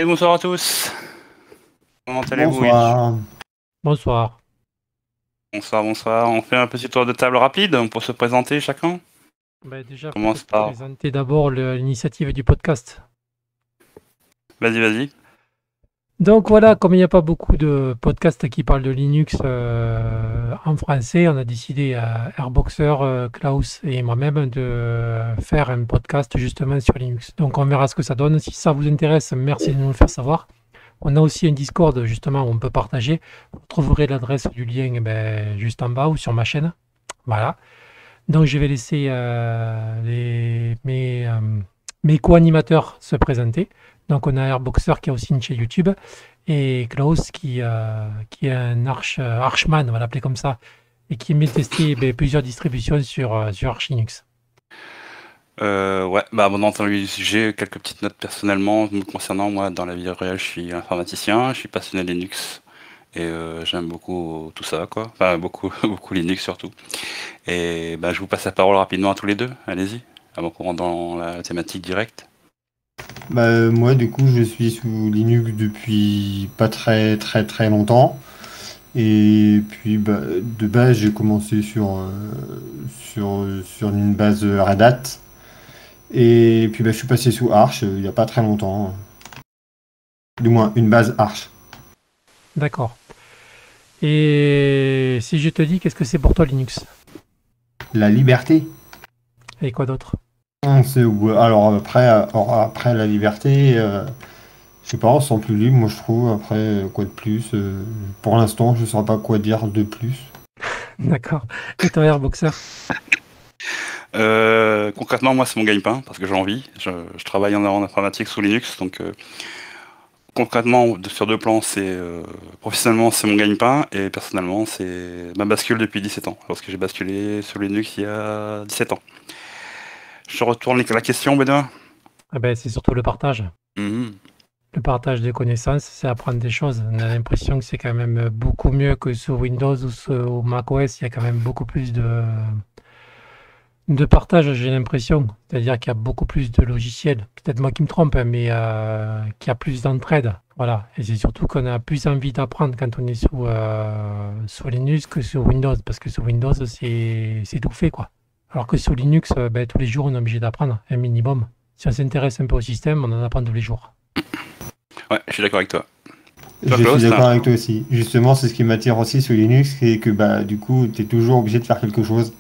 Et bonsoir à tous. Comment allez-vous? Bonsoir. Bonsoir. Bonsoir, bonsoir. On fait un petit tour de table rapide pour se présenter chacun. Déjà, On commence peut-être par. présenter d'abord l'initiative du podcast. Vas-y, vas-y. Donc voilà, comme il n'y a pas beaucoup de podcasts qui parlent de Linux en français, on a décidé à Airboxer, Klaus et moi-même de faire un podcast justement sur Linux. Donc on verra ce que ça donne. Si ça vous intéresse, merci de nous le faire savoir. On a aussi un Discord justement où on peut partager. Vous trouverez l'adresse du lien juste en bas ou sur ma chaîne. Voilà. Donc je vais laisser mes co-animateurs se présenter. Donc on a Airboxer qui a aussi une chaîne YouTube et Klaus qui est un Archman, on va l'appeler comme ça, et qui aime tester plusieurs distributions sur Arch Linux. Ouais, bon entendu, j'ai quelques petites notes personnellement me concernant. Moi, dans la vie réelle, je suis informaticien, je suis passionné de Linux et j'aime beaucoup tout ça, quoi. Enfin, beaucoup, beaucoup Linux surtout. Et je vous passe la parole rapidement à tous les deux. Allez-y, avant qu'on rentre dans la thématique directe. Moi, du coup, je suis sous Linux depuis pas très très très longtemps. Et puis, de base, j'ai commencé sur une base Red Hat. Et puis, je suis passé sous Arch il n'y a pas très longtemps. Du moins, une base Arch. D'accord. Et si je te dis, qu'est-ce que c'est pour toi Linux? La liberté. Et quoi d'autre? Ouais, alors après la liberté, je sais pas, on se sent plus libre, moi je trouve. Après, quoi de plus? Pour l'instant, je ne saurais pas quoi dire de plus. D'accord. Et toi Airboxer? Concrètement, moi, c'est mon gagne-pain parce que j'ai envie. Je travaille en informatique sous Linux, donc concrètement, sur deux plans, professionnellement, c'est mon gagne-pain et personnellement, c'est ma bascule depuis 17 ans, lorsque j'ai basculé sur Linux il y a 17 ans. Je retourne la question, Benoît. C'est surtout le partage. Mhm. Le partage des connaissances, c'est apprendre des choses. On a l'impression que c'est quand même beaucoup mieux que sur Windows ou sur macOS. Il y a quand même beaucoup plus de partage, j'ai l'impression. C'est-à-dire qu'il y a beaucoup plus de logiciels. Peut-être moi qui me trompe, hein, mais qu'il y a plus d'entraide. Voilà. Et c'est surtout qu'on a plus envie d'apprendre quand on est sous Linux que sur Windows. Parce que sur Windows, c'est tout fait, quoi. Alors que sur Linux, tous les jours, on est obligé d'apprendre un minimum. Si on s'intéresse un peu au système, on en apprend tous les jours. Ouais, je suis d'accord avec toi. Je suis Klaus, d'accord avec toi aussi. Justement, c'est ce qui m'attire aussi sur Linux, c'est que du coup, tu es toujours obligé de faire quelque chose.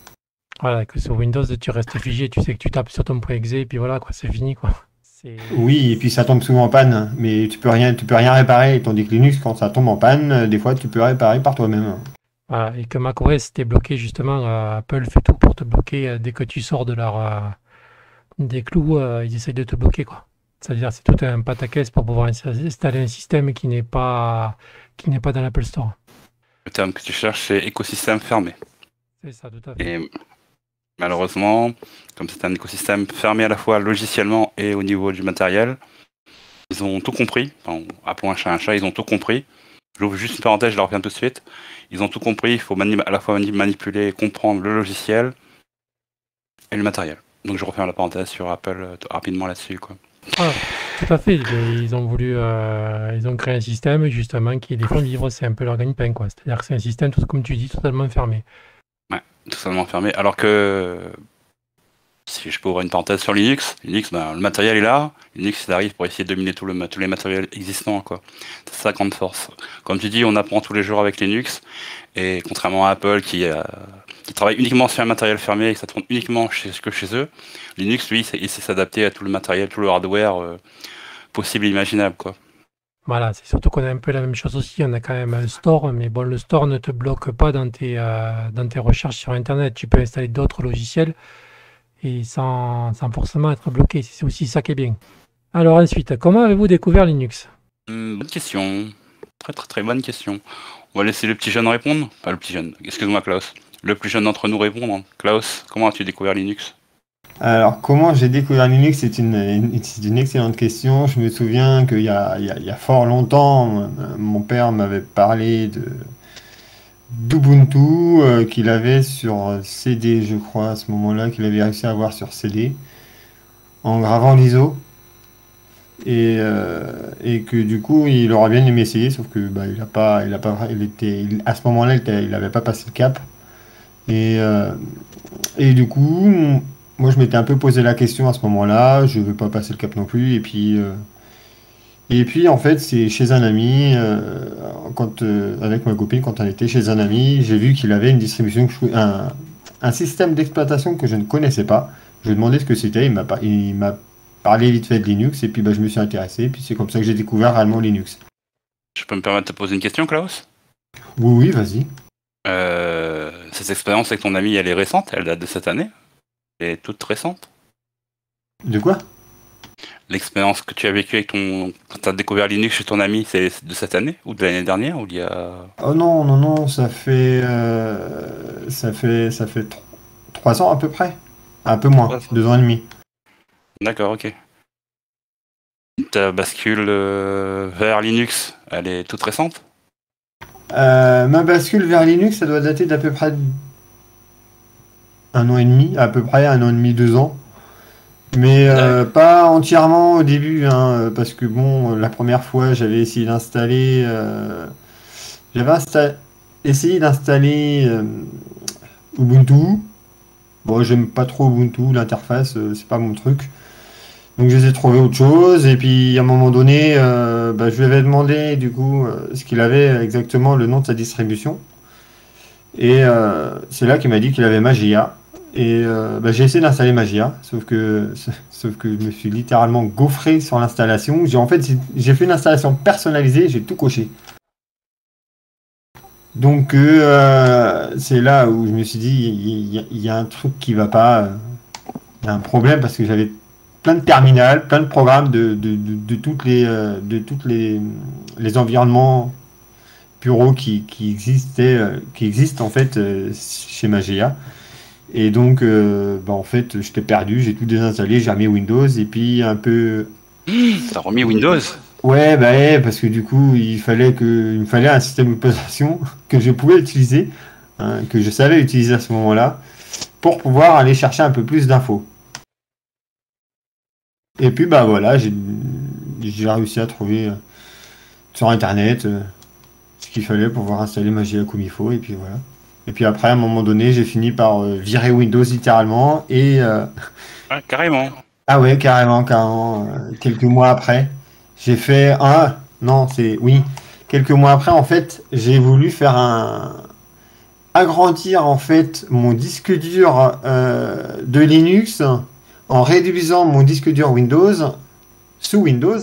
Voilà, que sur Windows, tu restes figé, tu sais que tu tapes sur ton point .exe et puis voilà, quoi, c'est fini, quoi. Oui, et puis ça tombe souvent en panne, mais tu peux rien réparer. Tandis que Linux, quand ça tombe en panne, des fois, tu peux réparer par toi-même. Voilà, et que macOS t'es bloqué, justement, Apple fait tout pour te bloquer dès que tu sors des clous, ils essayent de te bloquer, quoi. C'est-à-dire, c'est tout un pataquès pour pouvoir installer un système qui n'est pas dans l'Apple Store. le terme que tu cherches, c'est écosystème fermé. C'est ça, tout à fait. Et malheureusement, comme c'est un écosystème fermé à la fois logiciellement et au niveau du matériel, ils ont tout compris. Enfin, appelons un chat, ils ont tout compris. J'ouvre juste une parenthèse, je la reviens tout de suite. Ils ont tout compris, il faut à la fois manipuler et comprendre le logiciel et le matériel. Donc je referme la parenthèse sur Apple rapidement là-dessus, quoi. Ah, tout à fait. Ils ont créé un système, justement, qui les fait vivre, c'est un peu leur gagne-pain, quoi. C'est-à-dire que c'est un système, tout comme tu dis, totalement fermé. Ouais, totalement fermé. Alors que, si je peux ouvrir une parenthèse sur Linux, le matériel est là. Linux, il arrive pour essayer de dominer tous les matériels existants, quoi. C'est sa grande force. Comme tu dis, on apprend tous les jours avec Linux. Et contrairement à Apple qui travaille uniquement sur un matériel fermé et que ça tourne uniquement chez eux, Linux, lui, il sait s'adapter à tout le matériel, tout le hardware possible et imaginable, quoi. Voilà, c'est surtout qu'on a un peu la même chose aussi. On a quand même un store, mais bon, le store ne te bloque pas dans tes recherches sur Internet. Tu peux installer d'autres logiciels et sans forcément être bloqué. C'est aussi ça qui est bien. Alors ensuite, comment avez-vous découvert Linux? Bonne question. Très très très bonne question. On va laisser le petit jeune répondre. Pas le petit jeune, excuse-moi Klaus. Le plus jeune d'entre nous répondre. Klaus, comment as-tu découvert Linux? Alors, comment j'ai découvert Linux? C'est une excellente question. Je me souviens qu'il y a fort longtemps, mon père m'avait parlé d'Ubuntu qu'il avait sur CD, je crois, à ce moment-là, qu'il avait réussi à avoir sur CD, en gravant l'ISO. et que du coup, il aurait bien aimé essayer, sauf que bah, à ce moment-là, il n'avait pas passé le cap. Et, euh, et du coup, moi, je m'étais un peu posé la question à ce moment-là. Je veux pas passer le cap non plus. Et puis, en fait, c'est chez un ami, avec ma copine, quand on était chez un ami, j'ai vu qu'il avait une distribution, un système d'exploitation que je ne connaissais pas. Je lui ai demandé ce que c'était. Il m'a parlé vite fait de Linux, et puis bah, je me suis intéressé. Et puis c'est comme ça que j'ai découvert réellement Linux. Je peux me permettre de te poser une question, Klaus? Oui, oui, vas-y. Cette expérience avec ton ami, elle est récente? Elle date de cette année? Elle est toute récente? De quoi? L'expérience que tu as vécue avec quand tu as découvert Linux chez ton ami, c'est de cette année? Ou de l'année dernière? Ou il y a... Oh non, non, non, ça fait 3 ans à peu près. Un peu moins, 2 ans et demi. D'accord, ok. Ta bascule vers Linux, elle est toute récente? Ma bascule vers Linux, ça doit dater d'à peu près 1 an et demi, à peu près 1 an et demi, 2 ans. Mais pas entièrement au début, hein, parce que bon, la première fois, j'avais essayé d'installer Ubuntu. Bon, j'aime pas trop Ubuntu, l'interface, c'est pas mon truc. Donc j'ai trouvé autre chose, et puis à un moment donné, bah, je lui avais demandé du coup ce qu'il avait exactement le nom de sa distribution. Et c'est là qu'il m'a dit qu'il avait Magia. Et bah, j'ai essayé d'installer Magia, sauf que je me suis littéralement gaufré sur l'installation. J'ai fait une installation personnalisée, j'ai tout coché. Donc c'est là où je me suis dit, il y a un truc qui va pas, il y a un problème parce que j'avais plein de terminals, plein de programmes de toutes les environnements bureaux qui existent en fait chez Magia. Et donc, bah, en fait, j'étais perdu, j'ai tout désinstallé, j'ai remis Windows et puis un peu. T'as remis Windows? Ouais, bah ouais, parce que du coup, il me fallait un système d'exploitation que je pouvais utiliser, hein, que je savais utiliser à ce moment-là, pour pouvoir aller chercher un peu plus d'infos. Et puis, bah voilà, j'ai réussi à trouver sur Internet ce qu'il fallait pour pouvoir installer Magia comme il faut, et puis voilà. Et puis après, à un moment donné, j'ai fini par virer Windows littéralement, Ah, carrément. ah ouais, carrément, carrément. Quelques mois après, j'ai fait un. Non, oui. Quelques mois après, en fait, j'ai voulu faire agrandir en fait mon disque dur de Linux en réduisant mon disque dur Windows sous Windows.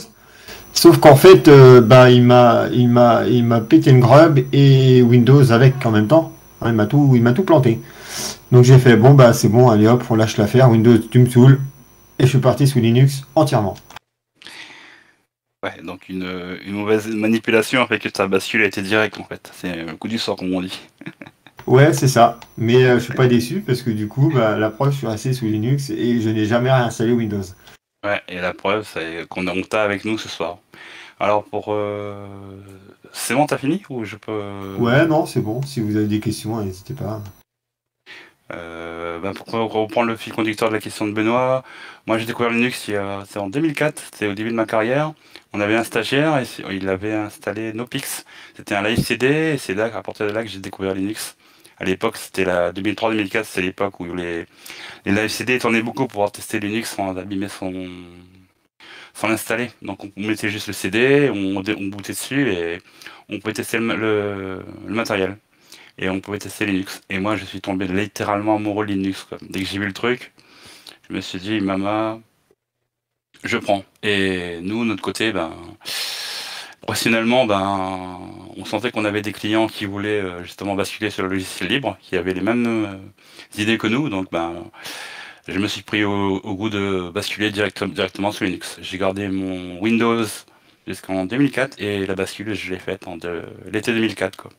Sauf qu'en fait, bah, il m'a pété une grub et Windows avec en même temps. Hein, il m'a tout planté. Donc j'ai fait bon bah c'est bon, allez hop, on lâche l'affaire. Windows, tu me saoules. Et je suis parti sous Linux entièrement. Ouais, donc une mauvaise manipulation a fait que ta bascule a été directe en fait. C'est le coup du sort comme on dit. Ouais, c'est ça. Mais je suis pas déçu parce que du coup, bah, la preuve, je suis resté sous Linux et je n'ai jamais réinstallé Windows. Ouais, et la preuve, c'est qu'on t'a avec nous ce soir. Alors c'est bon, t'as fini ou je peux... Ouais, non, c'est bon. Si vous avez des questions, n'hésitez pas. Pour reprendre le fil conducteur de la question de Benoît, moi j'ai découvert Linux c'est en 2004, c'était au début de ma carrière. On avait un stagiaire et il avait installé Nopix. C'était un live CD et c'est là, à partir de là que j'ai découvert Linux. À l'époque, c'était la 2003-2004, c'était l'époque où les live CD tournaient beaucoup pour pouvoir tester Linux sans abîmer sans l'installer. Donc on mettait juste le CD, on bootait dessus et on pouvait tester le matériel. Et on pouvait tester Linux. Et moi, je suis tombé littéralement amoureux de Linux, quoi. Dès que j'ai vu le truc, je me suis dit, maman, je prends. Et nous, de notre côté, professionnellement, on sentait qu'on avait des clients qui voulaient justement basculer sur le logiciel libre, qui avaient les mêmes idées que nous. Donc, je me suis pris au goût de basculer directement sur Linux. J'ai gardé mon Windows jusqu'en 2004 et la bascule, je l'ai faite l'été 2004, quoi.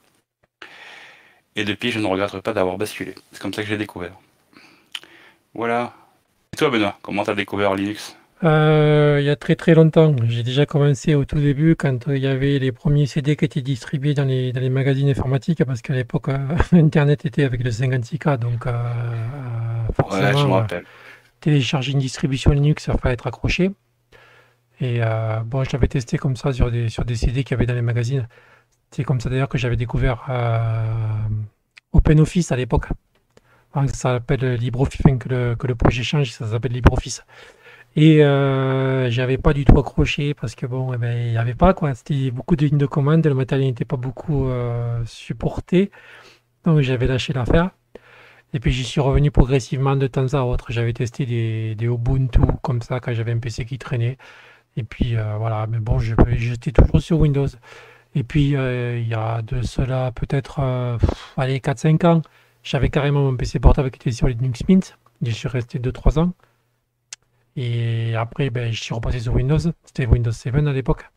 Et depuis, je ne regrette pas d'avoir basculé. C'est comme ça que j'ai découvert. Voilà. Et toi, Benoît, comment t'as découvert Linux? Il y a très très longtemps. J'ai déjà commencé au tout début quand il y avait les premiers CD qui étaient distribués dans les magazines informatiques parce qu'à l'époque, Internet était avec le 56K. Donc, Ouais, je me forcément, rappelle. télécharger une distribution Linux, ça fallait être accroché. Et bon, je l'avais testé comme ça sur des CD qu'il y avait dans les magazines. C'est comme ça d'ailleurs que j'avais découvert OpenOffice à l'époque. Enfin, ça s'appelle LibreOffice, enfin, que le projet change, ça s'appelle LibreOffice. Et j'avais pas du tout accroché parce que bon, eh ben, il n'y avait pas quoi. C'était beaucoup de lignes de commande, le matériel n'était pas beaucoup supporté. Donc j'avais lâché l'affaire. Et puis j'y suis revenu progressivement de temps à autre. J'avais testé des Ubuntu comme ça quand j'avais un PC qui traînait. Et puis voilà, mais bon, j'étais toujours sur Windows. Et puis il y a de cela peut-être allez, 4-5 ans, j'avais carrément mon PC portable qui était sur Linux Mint. J'y suis resté 2-3 ans. Et après, ben, je suis repassé sur Windows. C'était Windows 7 à l'époque.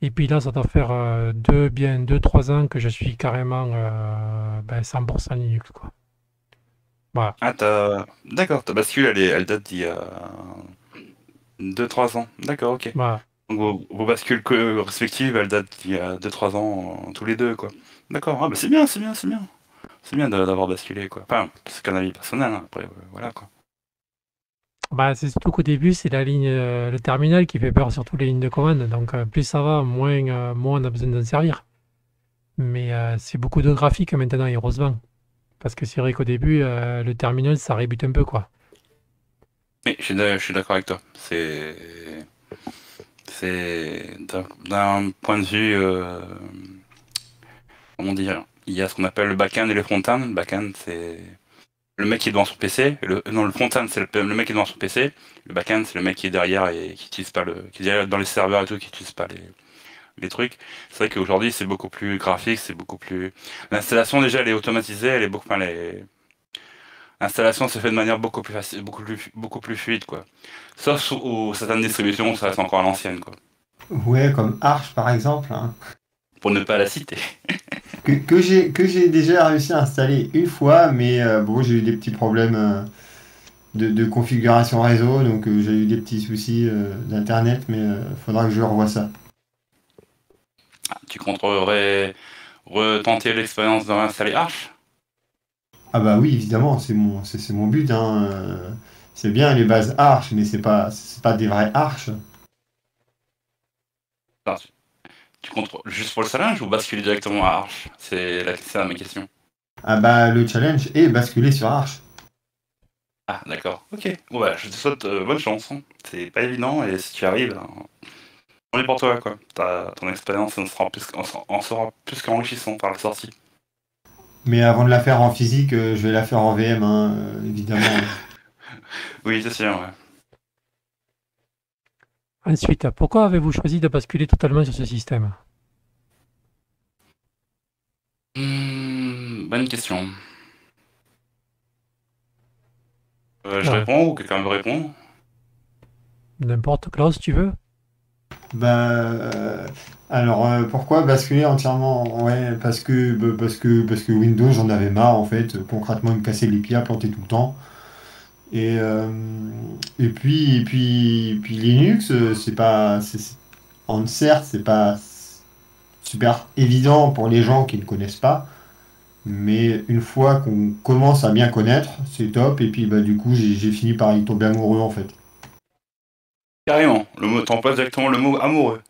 Et puis là, ça doit faire bien 2-3 ans que je suis carrément ben, 100% Linux, quoi. Voilà. Ah, d'accord, ta bascule, elle date d'il y a 2-3 ans. D'accord, ok. Voilà. Donc vos bascules respectives, elles datent d'il y a 2-3 ans, tous les deux, quoi. D'accord, ah bah c'est bien, c'est bien, c'est bien. C'est bien d'avoir basculé, quoi. Enfin, c'est qu'un avis personnel, hein, après, voilà, quoi. Bah, c'est surtout qu'au début, c'est la ligne, le terminal qui fait peur sur toutes les lignes de commande. Donc, plus ça va, moins on a besoin d'en servir. Mais c'est beaucoup de graphique maintenant, heureusement. Parce que c'est vrai qu'au début, le terminal, ça rébute un peu, quoi. Mais je suis d'accord avec toi. C'est d'un point de vue, comment dire, il y a ce qu'on appelle le back-end et le front-end. Le back-end, c'est le mec qui est devant son PC. Non, le front-end, c'est le mec qui est devant son PC. Le back-end, c'est le mec qui est derrière et qui utilise pas qui est derrière dans les serveurs et tout, qui utilise pas les trucs. C'est vrai qu'aujourd'hui, c'est beaucoup plus graphique, c'est beaucoup plus. L'installation, déjà, elle est automatisée, elle est beaucoup. Enfin, l'installation se fait de manière beaucoup plus facile, beaucoup plus fluide, quoi. Sauf où certaines distributions, ça reste encore à l'ancienne, quoi. Ouais, comme Arch par exemple, hein, Pour ne pas la citer. que j'ai déjà réussi à installer une fois, mais bon, j'ai eu des petits problèmes de configuration réseau, donc j'ai eu des petits soucis d'internet, mais faudra que je revoie ça. Tu compterais retenter l'expérience de réinstaller Arch? Ah bah oui, évidemment, c'est mon but, hein. C'est bien les bases Arch, mais c'est pas des vrais Arch. Enfin, tu comptes juste pour le challenge ou basculer directement à Arch? C'est ça ma question. Ah bah le challenge est basculer sur Arch. Ah, d'accord. Ok. Bon, bah, je te souhaite bonne chance, hein. C'est pas évident et si tu y arrives, on est pour toi, quoi. Ton expérience en sera plus qu'enrichissante par la sortie. Mais avant de la faire en physique, je vais la faire en VM, hein, évidemment. Oui, c'est sûr, ouais. Ensuite, pourquoi avez-vous choisi de basculer totalement sur ce système? Bonne question. Je Ouais, réponds ou quelqu'un veut répondre? n'importe, Klaus, tu veux? Bah, alors pourquoi basculer entièrement? Ouais, parce que Windows, j'en avais marre en fait. Concrètement, il me cassait les pieds à planter tout le temps. Et, euh, et puis Linux, c'est pas, certes, c'est pas super évident pour les gens qui ne connaissent pas, mais une fois qu'on commence à bien connaître, c'est top. Et puis bah du coup, j'ai fini par y tomber amoureux en fait. Carrément. T'emploies directement le mot amoureux.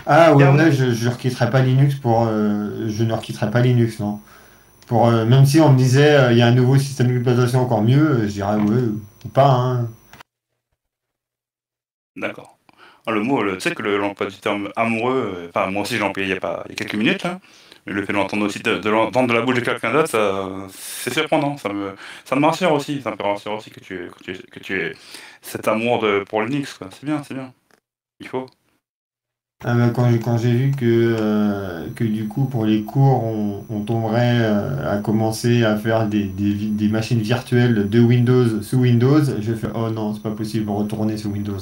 Ah ouais, Carrément. ouais, je ne requitterai pas Linux je ne requitterai pas Linux, non. Même si on me disait il y a un nouveau système d'exploitation encore mieux, je dirais ouais, ou pas, hein. D'accord. Ah, tu sais que l'emploi du terme amoureux, enfin moi aussi j'ai employé il y a quelques minutes là, mais le fait de l'entendre aussi de l'entendre de la bouche de quelqu'un d'autre, c'est surprenant. Ça me rassure aussi. Ça me rassure aussi que tu aies cet amour pour Linux, quoi. C'est bien, c'est bien. Il faut. Ah, bah, quand j'ai vu que du coup pour les cours on tomberait à commencer à faire des machines virtuelles de Windows sous Windows, j'ai fait oh non, c'est pas possible, retourner sous Windows.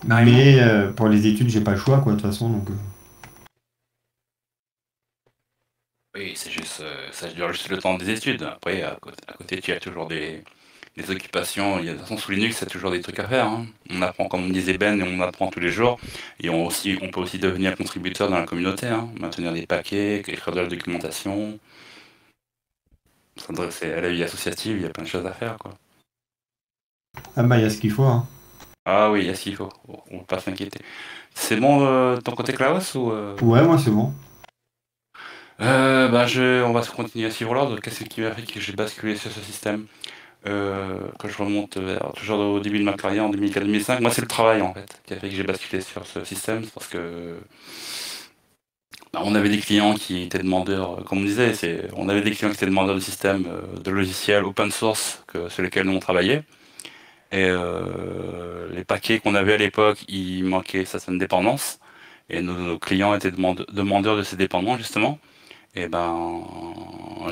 Carrément. Mais pour les études, j'ai pas le choix quoi, de toute façon. Donc, Oui, c'est juste, ça dure juste le temps des études. Après, à côté, tu as toujours des occupations. De toute façon, sous Linux, il y a toujours des trucs à faire, hein. On apprend, comme disait Ben, et on apprend tous les jours. Et on peut aussi devenir contributeur dans la communauté, hein. Maintenir des paquets, écrire de la documentation, s'adresser à la vie associative, il y a plein de choses à faire, quoi. Ah bah, il y a ce qu'il faut, hein. Ah oui, il y a ce qu'il faut. Bon, on va pas s'inquiéter. C'est bon de ton côté, Klaus, ou Ouais, moi, c'est bon. on va continuer à suivre l'ordre. Qu'est-ce qui m'a fait que j'ai basculé sur ce système? Quand je remonte toujours au début de ma carrière, en 2004-2005, moi c'est le travail en fait qui a fait que j'ai basculé sur ce système, parce que on avait des clients qui étaient demandeurs, comme on disait, on avait des clients qui étaient demandeurs de systèmes, de logiciels open source sur lesquels nous on travaillait. Et les paquets qu'on avait à l'époque, il manquait certaines dépendances. Et nos clients étaient demandeurs de ces dépendances justement. Et ben,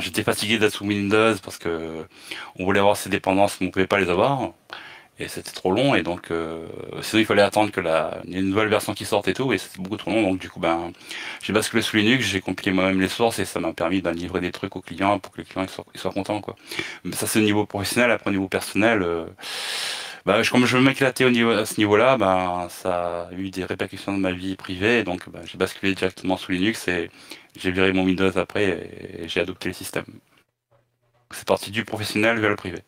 j'étais fatigué d'être sous Windows parce que on voulait avoir ces dépendances, mais on pouvait pas les avoir. Et c'était trop long, et donc sinon il fallait attendre il y ait une nouvelle version qui sorte et tout, et c'était beaucoup trop long. Donc du coup, ben, j'ai basculé sous Linux, j'ai compilé moi-même les sources, et ça m'a permis de livrer des trucs aux clients pour que les clients ils soient contents, quoi. Mais ça c'est au niveau professionnel. Après au niveau personnel, comme je m'éclatais à ce niveau-là, ben ça a eu des répercussions dans ma vie privée, et donc j'ai basculé directement sous Linux, et j'ai viré mon Windows après, et j'ai adopté le système. C'est parti du professionnel vers le privé.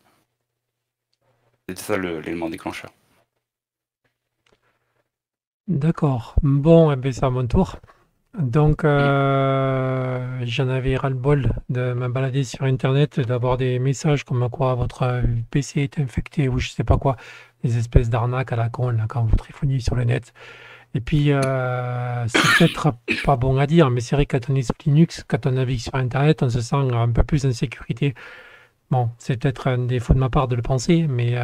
C'était ça l'élément déclencheur. D'accord. Bon, eh ben, c'est à mon tour. Donc, j'en avais ras-le-bol de me balader sur Internet, d'avoir des messages comme quoi votre PC est infecté ou je sais pas quoi, des espèces d'arnaques à la con là, quand vous téléphoniez sur le net. Et puis, c'est peut-être pas bon à dire, mais c'est vrai que quand on est sous Linux, quand on navigue sur Internet, on se sent un peu plus en sécurité. Bon, c'est peut-être un défaut de ma part de le penser, mais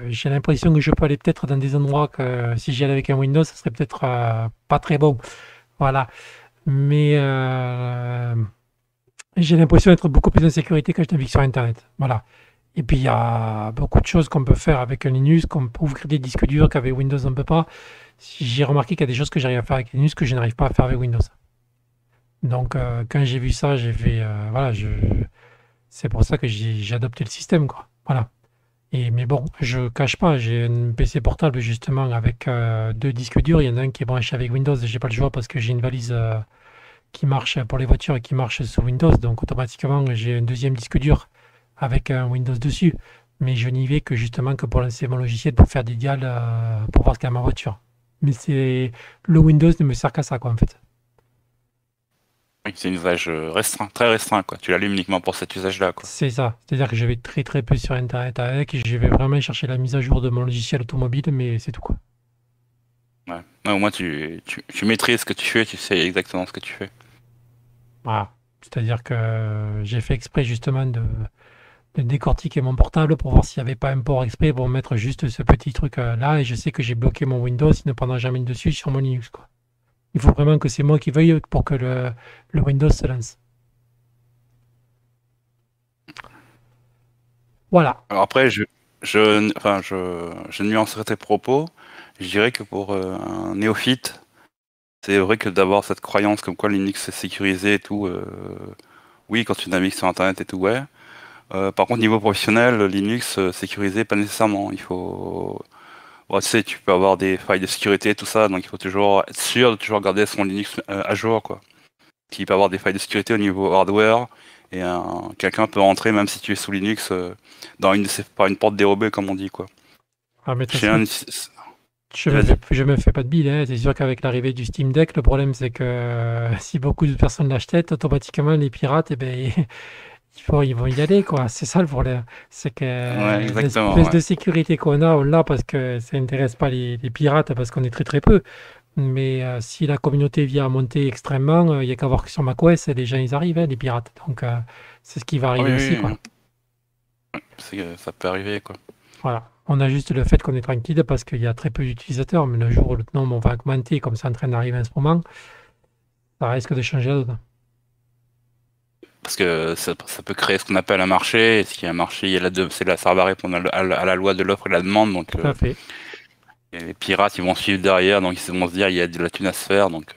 j'ai l'impression que je peux aller peut-être dans des endroits que si j'y allais avec un Windows, ça serait peut-être pas très bon. Voilà. Mais j'ai l'impression d'être beaucoup plus en sécurité quand je navigue sur Internet. Voilà. Et puis il y a beaucoup de choses qu'on peut faire avec un Linux, qu'on peut ouvrir des disques durs qu'avec Windows on ne peut pas. J'ai remarqué qu'il y a des choses que j'arrive à faire avec Linux que je n'arrive pas à faire avec Windows. Donc quand j'ai vu ça, j'ai fait voilà, c'est pour ça que j'ai adopté le système, quoi. Voilà. Mais bon, je cache pas, j'ai un PC portable justement avec deux disques durs. Il y en a un qui est branché avec Windows. J'ai pas le choix parce que j'ai une valise qui marche pour les voitures et qui marche sous Windows. Donc automatiquement, j'ai un deuxième disque dur avec un Windows dessus. Mais je n'y vais que justement que pour lancer mon logiciel pour faire des dials pour voir ce qu'il y a dans ma voiture. Mais le Windows ne me sert qu'à ça, quoi, en fait. Oui, c'est un usage restreint, très restreint, quoi. Tu l'allumes uniquement pour cet usage-là, quoi. C'est ça. C'est-à-dire que je vais très très peu sur Internet avec. Je vais vraiment chercher la mise à jour de mon logiciel automobile, mais c'est tout, quoi. Ouais. Ouais, au moins, tu maîtrises ce que tu fais, tu sais exactement ce que tu fais. Voilà. C'est-à-dire que j'ai fait exprès justement de décortiquer mon portable pour voir s'il n'y avait pas un port exprès pour mettre juste ce petit truc là, et je sais que j'ai bloqué mon Windows, il ne prendra jamais dessus sur mon Linux, quoi. Il faut vraiment que c'est moi qui veuille pour que le Windows se lance. Voilà. Alors après, je nuancerai tes propos. Je dirais que pour un néophyte, c'est vrai que d'avoir cette croyance comme quoi Linux est sécurisé et tout, oui, quand tu navigues sur Internet et tout, ouais. Par contre, niveau professionnel, Linux sécurisé, pas nécessairement. Il faut, bon, tu sais, tu peux avoir des failles de sécurité et tout ça, donc il faut toujours être sûr de toujours garder son Linux à jour, quoi. Il peut avoir des failles de sécurité au niveau hardware, et quelqu'un peut rentrer même si tu es sous Linux par une porte dérobée, comme on dit, quoi. Ah, mais de toute Chez façon, un- je me fais pas de bile, hein. C'est sûr qu'avec l'arrivée du Steam Deck, le problème c'est que si beaucoup de personnes l'achètent, automatiquement les pirates, eh ben, ils vont y aller, quoi. C'est ça le problème. C'est que Ouais, exactement, l'espèce ouais. de sécurité qu'on a, on l'a parce que ça intéresse pas les pirates, parce qu'on est très très peu. Mais si la communauté vient à monter extrêmement, il y a qu'à voir que sur macOS, les gens ils arrivent, hein, les pirates. Donc c'est ce qui va Ah oui, arriver aussi, oui, quoi. oui. Ça peut arriver, quoi. Voilà. On a juste le fait qu'on est tranquille parce qu'il y a très peu d'utilisateurs, mais le jour où le nombre va augmenter, comme c'est en train d'arriver en ce moment, ça risque de changer la donne. Parce que ça peut créer ce qu'on appelle un marché, et s'il y a un marché, ça va répondre à la loi de l'offre et de la demande, donc Tout à fait. et les pirates ils vont suivre derrière, donc ils vont se dire il y a de la thune à se faire, donc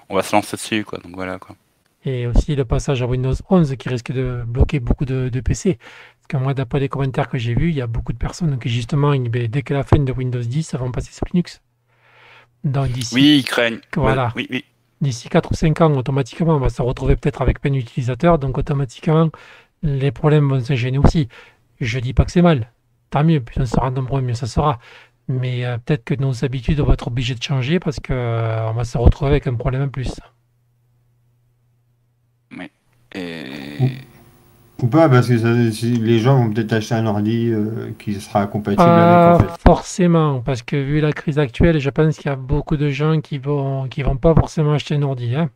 on va se lancer dessus, quoi. Donc voilà, quoi. Et aussi le passage à Windows 11 qui risque de bloquer beaucoup de PC. Parce que moi, d'après les commentaires que j'ai vus, il y a beaucoup de personnes qui, justement, ben, dès que la fin de Windows 10, vont passer sur Linux. Donc Oui, ils craignent. voilà, Oui, oui. d'ici 4 ou 5 ans, automatiquement, on va se retrouver peut-être avec plein d'utilisateurs. Donc automatiquement, les problèmes vont se gêner aussi. Je dis pas que c'est mal. tant mieux. Plus on sera nombreux, mieux ça sera. Mais peut-être que nos habitudes vont être obligées de changer parce que on va se retrouver avec un problème en plus. Oui. Ou, Et ou pas, parce que les gens vont peut-être acheter un ordi qui sera compatible avec, en Pas fait. forcément, parce que vu la crise actuelle, je pense qu'il y a beaucoup de gens qui vont pas forcément acheter un ordi, hein.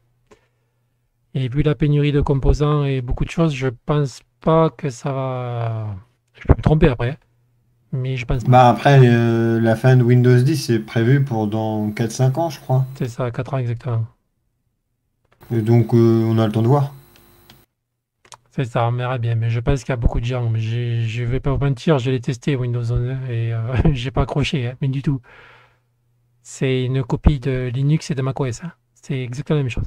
Et vu la pénurie de composants et beaucoup de choses, je pense pas que ça va. Je peux me tromper après, mais je pense pas. Bah après, la fin de Windows 10 c'est prévu pour dans 4-5 ans, je crois. C'est ça, 4 ans exactement. Et donc, on a le temps de voir. C'est ça, on verra bien. Mais je pense qu'il y a beaucoup de gens. Mais je vais pas vous mentir, je l'ai testé Windows 11 et j'ai pas accroché, hein, mais du tout. C'est une copie de Linux et de macOS, hein. C'est exactement la même chose.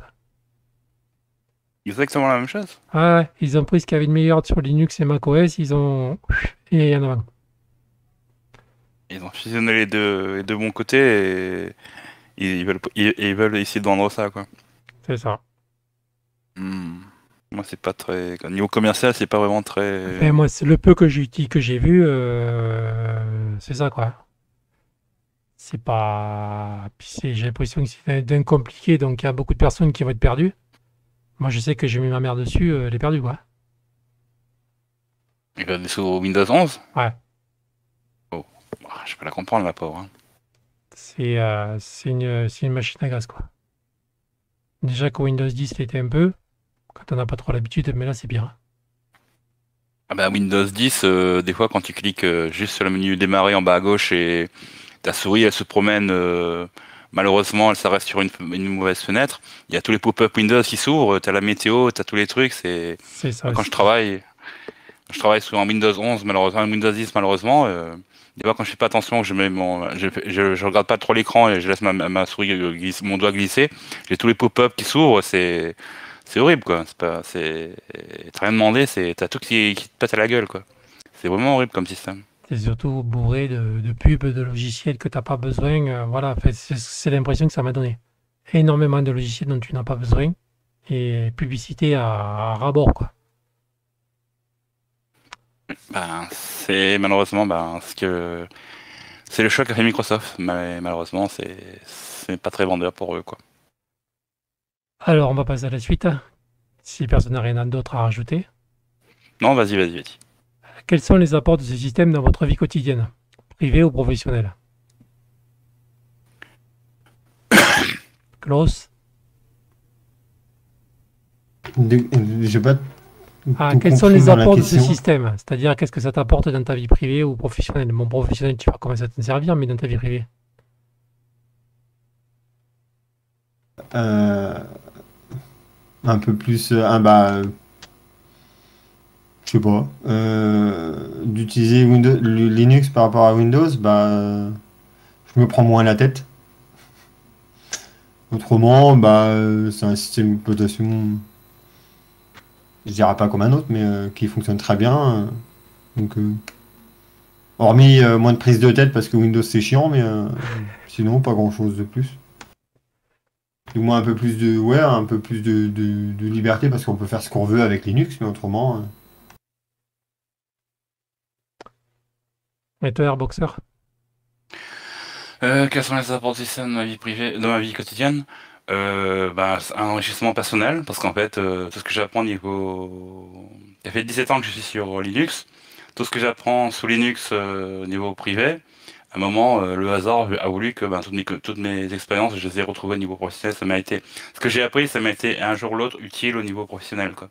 exactement la même chose. Ah ouais, ils ont pris ce qu'il y avait de meilleur sur Linux et macOS, ils ont. Et en avant. Ils ont fusionné les deux bons côtés et ils veulent essayer de vendre ça, quoi. C'est ça. Hmm. Moi, c'est pas très. Au niveau commercial, c'est pas vraiment Enfin, très. moi, c'est le peu que j'ai vu, c'est ça, quoi. C'est pas. Puis j'ai l'impression que c'est d'un compliqué, donc il y a beaucoup de personnes qui vont être perdues. Moi, je sais que j'ai mis ma mère dessus, elle est perdue, quoi. Ils veulent sous Windows 11. Ouais. Oh, bah, je peux la comprendre, la pauvre, hein. C'est une machine à gaz, quoi. Déjà que Windows 10 l'était un peu, quand on n'a pas trop l'habitude, mais là, c'est pire. Ah bah, Windows 10, des fois, quand tu cliques juste sur le menu démarrer en bas à gauche et ta souris, elle se promène. Malheureusement, ça reste sur une mauvaise fenêtre. Il y a tous les pop-up Windows qui s'ouvrent. T'as la météo, t'as tous les trucs. C'est C'est ça moi, quand aussi. je travaille sur un Windows 11, malheureusement, un Windows 10, malheureusement. Des fois, quand je fais pas attention, que je regarde pas trop l'écran et je laisse ma souris mon doigt glisser. J'ai tous les pop-up qui s'ouvrent. C'est horrible, quoi. T'as rien demandé, t'as tout qui te pète à la gueule, quoi. C'est vraiment horrible comme système. C'est surtout bourré de pubs, de logiciels que tu n'as pas besoin. Voilà, en fait, c'est l'impression que ça m'a donné. Énormément de logiciels dont tu n'as pas besoin et publicité à ras-bord, quoi. Ben, c'est malheureusement c'est le choc qu'a fait Microsoft. Mais malheureusement, c'est pas très vendeur pour eux, quoi. Alors, on va passer à la suite. Si personne n'a rien d'autre à rajouter. Non, vas-y. Quels sont les apports de ce système dans votre vie quotidienne, privée ou professionnelle? Klaus? J'ai pas Ah, tout quels sont compris les dans la apports de ce question. système? C'est-à-dire, qu'est-ce que ça t'apporte dans ta vie privée ou professionnelle? Mon professionnel, tu vas commencer à t'en servir, mais dans ta vie privée. Euh, un peu plus, bah, je sais pas, d'utiliser Linux par rapport à Windows, bah, je me prends moins la tête. Autrement, bah, c'est un système d'exploitation, je dirais pas comme un autre, mais qui fonctionne très bien. Donc, hormis moins de prise de tête parce que Windows c'est chiant, mais sinon pas grand-chose de plus. Du moins un peu plus de, ouais, un peu plus de liberté parce qu'on peut faire ce qu'on veut avec Linux, mais autrement. Et toi, Airboxer? Quels sont les apports du système dans ma vie privée, dans ma vie quotidienne? C'est un enrichissement personnel, parce qu'en fait, tout ce que j'apprends niveau... Ça fait 17 ans que je suis sur Linux. Tout ce que j'apprends sous Linux niveau privé, à un moment, le hasard a voulu que toutes mes expériences, je les ai retrouvées au niveau professionnel. Ça m'a été... Ce que j'ai appris, ça m'a été un jour ou l'autre utile au niveau professionnel, quoi.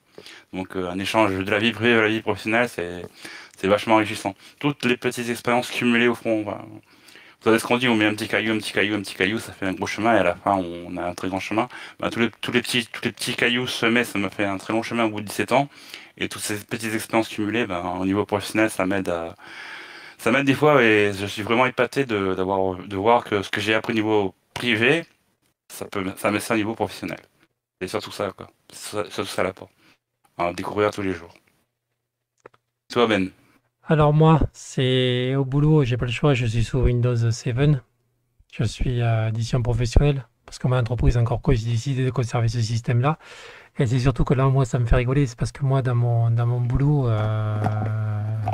Donc un échange de la vie privée à la vie professionnelle, c'est vachement enrichissant. Toutes les petites expériences cumulées au fond, bah, vous savez ce qu'on dit, on met un petit caillou, un petit caillou, un petit caillou, ça fait un gros chemin et à la fin on a un très grand chemin. Bah, tous les petits cailloux semés, ça m'a fait un très long chemin au bout de 17 ans. Et toutes ces petites expériences cumulées, bah, au niveau professionnel, ça m'aide des fois et je suis vraiment épaté de voir que ce que j'ai appris au niveau privé, ça me sert au niveau professionnel. C'est surtout ça, quoi. C'est surtout ça l'apport. À découvrir tous les jours. Toi, Ben. Alors moi, c'est au boulot, j'ai pas le choix, je suis sous Windows 7. Je suis à édition professionnelle parce que mon entreprise a encore décidé de conserver ce système-là. Et c'est surtout que là, moi, ça me fait rigoler. C'est parce que moi, dans mon boulot,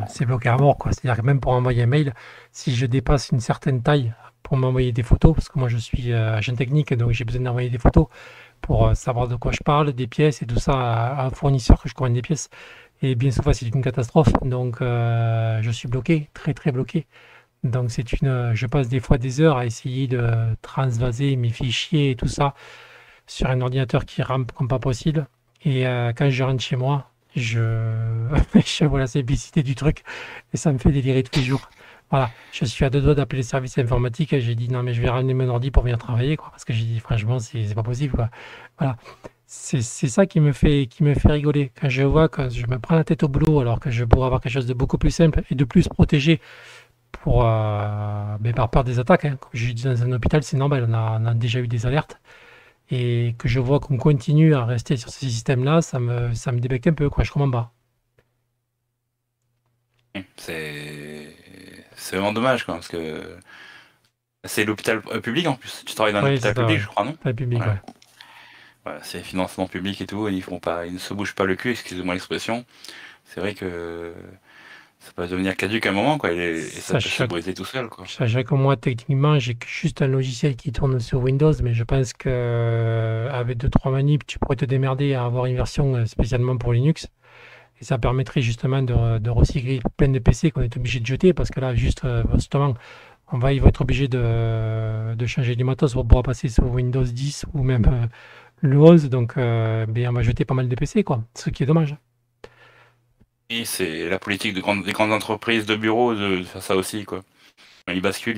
c'est bloqué à mort, quoi. C'est-à-dire que même pour envoyer un mail, si je dépasse une certaine taille pour m'envoyer des photos, parce que moi, je suis agent technique, donc j'ai besoin d'envoyer des photos pour savoir de quoi je parle, des pièces et tout ça à un fournisseur que je commande des pièces. Et bien souvent, c'est une catastrophe. Donc, je suis bloqué, très, très bloqué. Donc, je passe des fois des heures à essayer de transvaser mes fichiers et tout ça sur un ordinateur qui rame comme pas possible. Et quand je rentre chez moi, je vois la simplicité du truc et ça me fait délirer tous les jours. Voilà, je suis à deux doigts d'appeler les services informatiques et j'ai dit non mais je vais ramener mon ordi pour venir travailler quoi, parce que j'ai dit franchement c'est pas possible quoi. Voilà, c'est ça qui me fait rigoler quand je vois que je me prends la tête au boulot alors que je pourrais avoir quelque chose de beaucoup plus simple et de plus protégé mais par peur des attaques, hein. Comme je dis dans un hôpital, c'est normal, on a déjà eu des alertes. Et que je vois qu'on continue à rester sur ces systèmes-là, ça me débecte un peu, quoi. Je comprends pas. C'est vraiment dommage, quoi, parce que c'est l'hôpital public en plus. Tu travailles dans un Oui, hôpital c'est ça, public, ouais. je crois, non? Pas le public, Ouais. ouais. Ouais, c'est financement public et tout, et ils ne se bougent pas le cul, excusez-moi l'expression. C'est vrai que ça peut devenir caduque à un moment, quoi, et ça peut se Sachant, briser tout seul, quoi. sachant que moi, techniquement, j'ai que juste un logiciel qui tourne sur Windows, mais je pense que avec deux, trois manips, tu pourrais te démerder à avoir une version spécialement pour Linux. Et ça permettrait justement de recycler plein de PC qu'on est obligé de jeter, parce que là, juste, justement, ils vont être obligés de changer du matos pour pouvoir passer sur Windows 10 ou même le 11. Donc, on va jeter pas mal de PC, quoi. Ce qui est dommage. Et c'est la politique des grandes entreprises de bureaux de faire ça aussi, quoi. Quand ils basculent,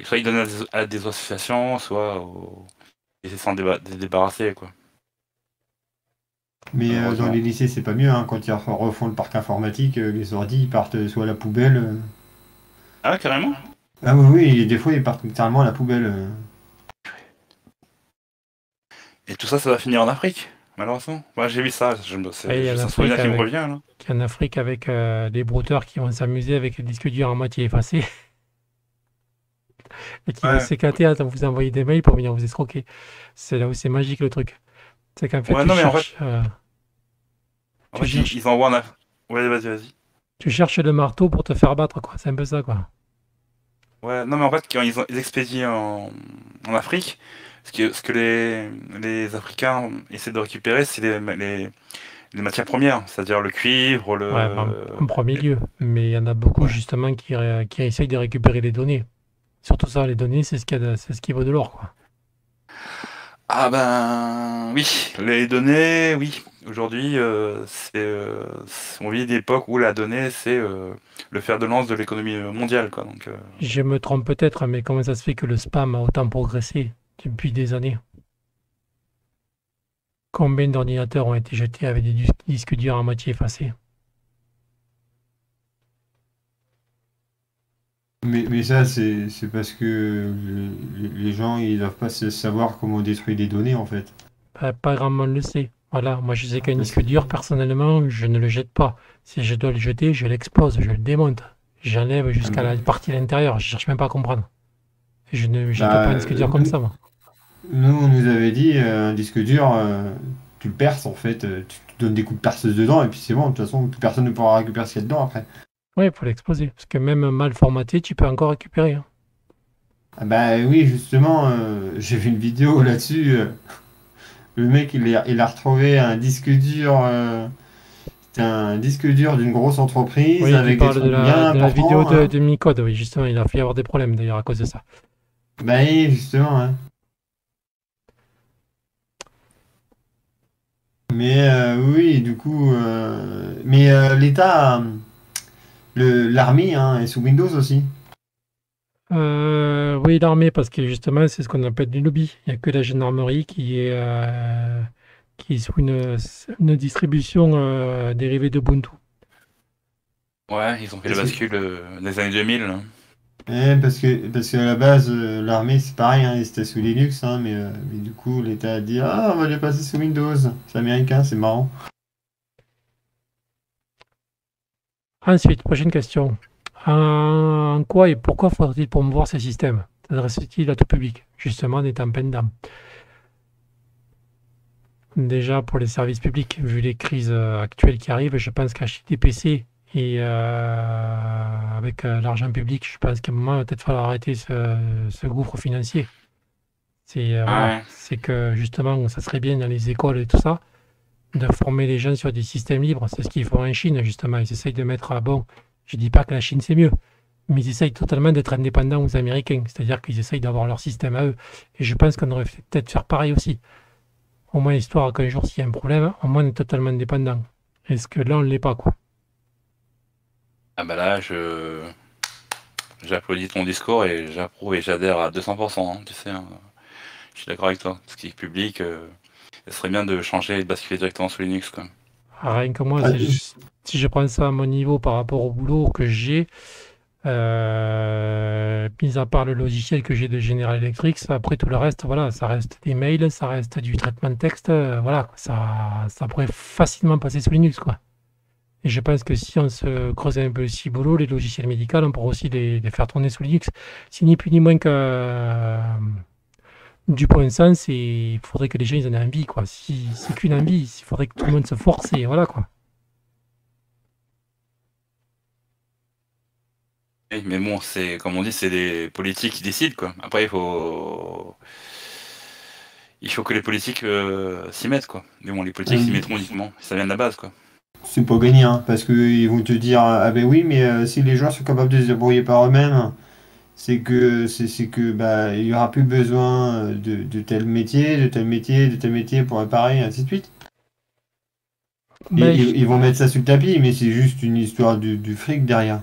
soit ils donnent à des associations, ils essaient de s'en débarrasser, quoi. Mais dans Malheureusement. les lycées, c'est pas mieux, hein. Quand ils refont le parc informatique, les ordi ils partent soit à la poubelle. Ah, carrément? Ah oui, oui, et des fois ils partent littéralement à la poubelle. Et tout ça, ça va finir en Afrique, malheureusement. Moi, j'ai vu ça, Et il y a c'est un l'Afrique souvenir qui me avec, revient, là. en Afrique avec des brouteurs qui vont s'amuser avec les disques durs à moitié effacés et qui vont Ouais, s'éclater à vous envoyer des mails pour venir vous escroquer. C'est là où c'est magique le truc. C'est qu'en fait, ouais, non, mais en tu fait, cherches, ils envoient en Afrique. Ouais, vas-y, vas-y. tu cherches le marteau pour te faire battre, quoi. C'est un peu ça, quoi. Ouais, non, mais en fait, quand ils expédient en Afrique, ce que les Africains essaient de récupérer, c'est les matières premières, c'est-à-dire le cuivre, Ouais, en premier lieu. Mais il y en a beaucoup, Ouais. justement, qui essayent de récupérer les données. Surtout ça, les données, c'est ce qui vaut de l'or, quoi. Ah ben oui, les données, oui. Aujourd'hui, on vit des époques où la donnée, c'est le fer de lance de l'économie mondiale, quoi. Donc, Je me trompe peut-être, mais comment ça se fait que le spam a autant progressé depuis des années? Combien d'ordinateurs ont été jetés avec des disques durs à moitié effacés? Mais ça, c'est parce que les gens, ils doivent pas savoir comment détruire des données, en fait. Pas grand monde le sait. Voilà, moi je sais qu'un Parce disque que- dur, personnellement, je ne le jette pas. Si je dois le jeter, je l'explose, je le démonte. J'enlève jusqu'à la partie à l'intérieur, je cherche même pas à comprendre. Je ne jette pas un bah, disque dur comme ça, moi. nous, on nous avait dit, un disque dur, tu le perces, en fait. Tu donnes des coups de perceuse dedans, et puis c'est bon. De toute façon, plus personne ne pourra récupérer ce qu'il y a dedans après. Oui, il faut l'exploser. Parce que même mal formaté, tu peux encore récupérer, hein. Ah bah oui, justement, j'ai vu une vidéo là-dessus. Le mec, il a retrouvé un disque dur. C'était un disque dur d'une grosse entreprise Oui, tu avec des parles de trucs bien la vidéo importants, hein. de Micode, oui, justement, il a fait avoir des problèmes d'ailleurs à cause de ça. Bah oui, justement, hein. Mais oui, du coup, mais l'État, l'armée, hein, est sous Windows aussi. Oui, l'armée, parce que justement, c'est ce qu'on appelle du lobby. Il n'y a que la gendarmerie qui est sous une distribution dérivée d'Ubuntu. ouais, ils ont fait la Parce que, bascule des années 2000, là. parce qu'à la base, l'armée, c'est pareil, hein, c'était sous Linux, hein, mais du coup, l'État a dit, ah, on va les passer sous Windows. C'est américain, c'est marrant. Ensuite, prochaine question. En quoi et pourquoi faudrait-il promouvoir ces systèmes? S'adresse-t-il à tout public? Justement, en étant pleine d'âme. Déjà pour les services publics, vu les crises actuelles qui arrivent, je pense qu'acheter des PC et avec l'argent public, je pense qu'à un moment, il va peut-être falloir arrêter ce gouffre financier. Voilà, Ouais. c'est que justement, ça serait bien dans les écoles et tout ça, de former les gens sur des systèmes libres. C'est ce qu'ils font en Chine, justement. Ils essayent de mettre à bon. Je dis pas que la Chine c'est mieux, mais ils essayent totalement d'être indépendants aux Américains. C'est-à-dire qu'ils essayent d'avoir leur système à eux. Et je pense qu'on aurait peut-être faire pareil aussi. Au moins, histoire qu'un jour, s'il y a un problème, au moins on est totalement indépendant. Est-ce que là, on ne l'est pas, quoi? Ah bah là, j'applaudis ton discours et j'approuve et j'adhère à 200%, hein, tu sais, hein. Je suis d'accord avec toi. Ce qui est public, ce serait bien de changer et de basculer directement sous Linux, quoi. Rien que moi, Ah, si je prends ça à mon niveau par rapport au boulot que j'ai, mis à part le logiciel que j'ai de General Electric, après tout le reste, voilà, ça reste des mails, ça reste du traitement de texte, voilà, ça pourrait facilement passer sous Linux, quoi. Et je pense que si on se creusait un peu le ciboulot, les logiciels médicaux, on pourrait aussi les faire tourner sous Linux. C'est ni plus ni moins que du bon sens et il faudrait que les gens ils en aient envie, quoi. Si c'est qu'une envie, il faudrait que tout le monde se force et voilà, quoi. Mais bon, c'est comme on dit, c'est les politiques qui décident, quoi. Après, il faut que les politiques s'y mettent, quoi. Mais bon, les politiques s'y mettront uniquement. Ça vient de la base, quoi. c'est pas gagné, hein, parce qu'ils vont te dire ah ben oui, mais si les gens sont capables de se débrouiller par eux-mêmes, c'est que bah il y aura plus besoin de tel métier, de tel métier, de tel métier pour réparer, et ainsi de suite. Et Mais, ils vont mettre ça sous le tapis, mais c'est juste une histoire du fric derrière.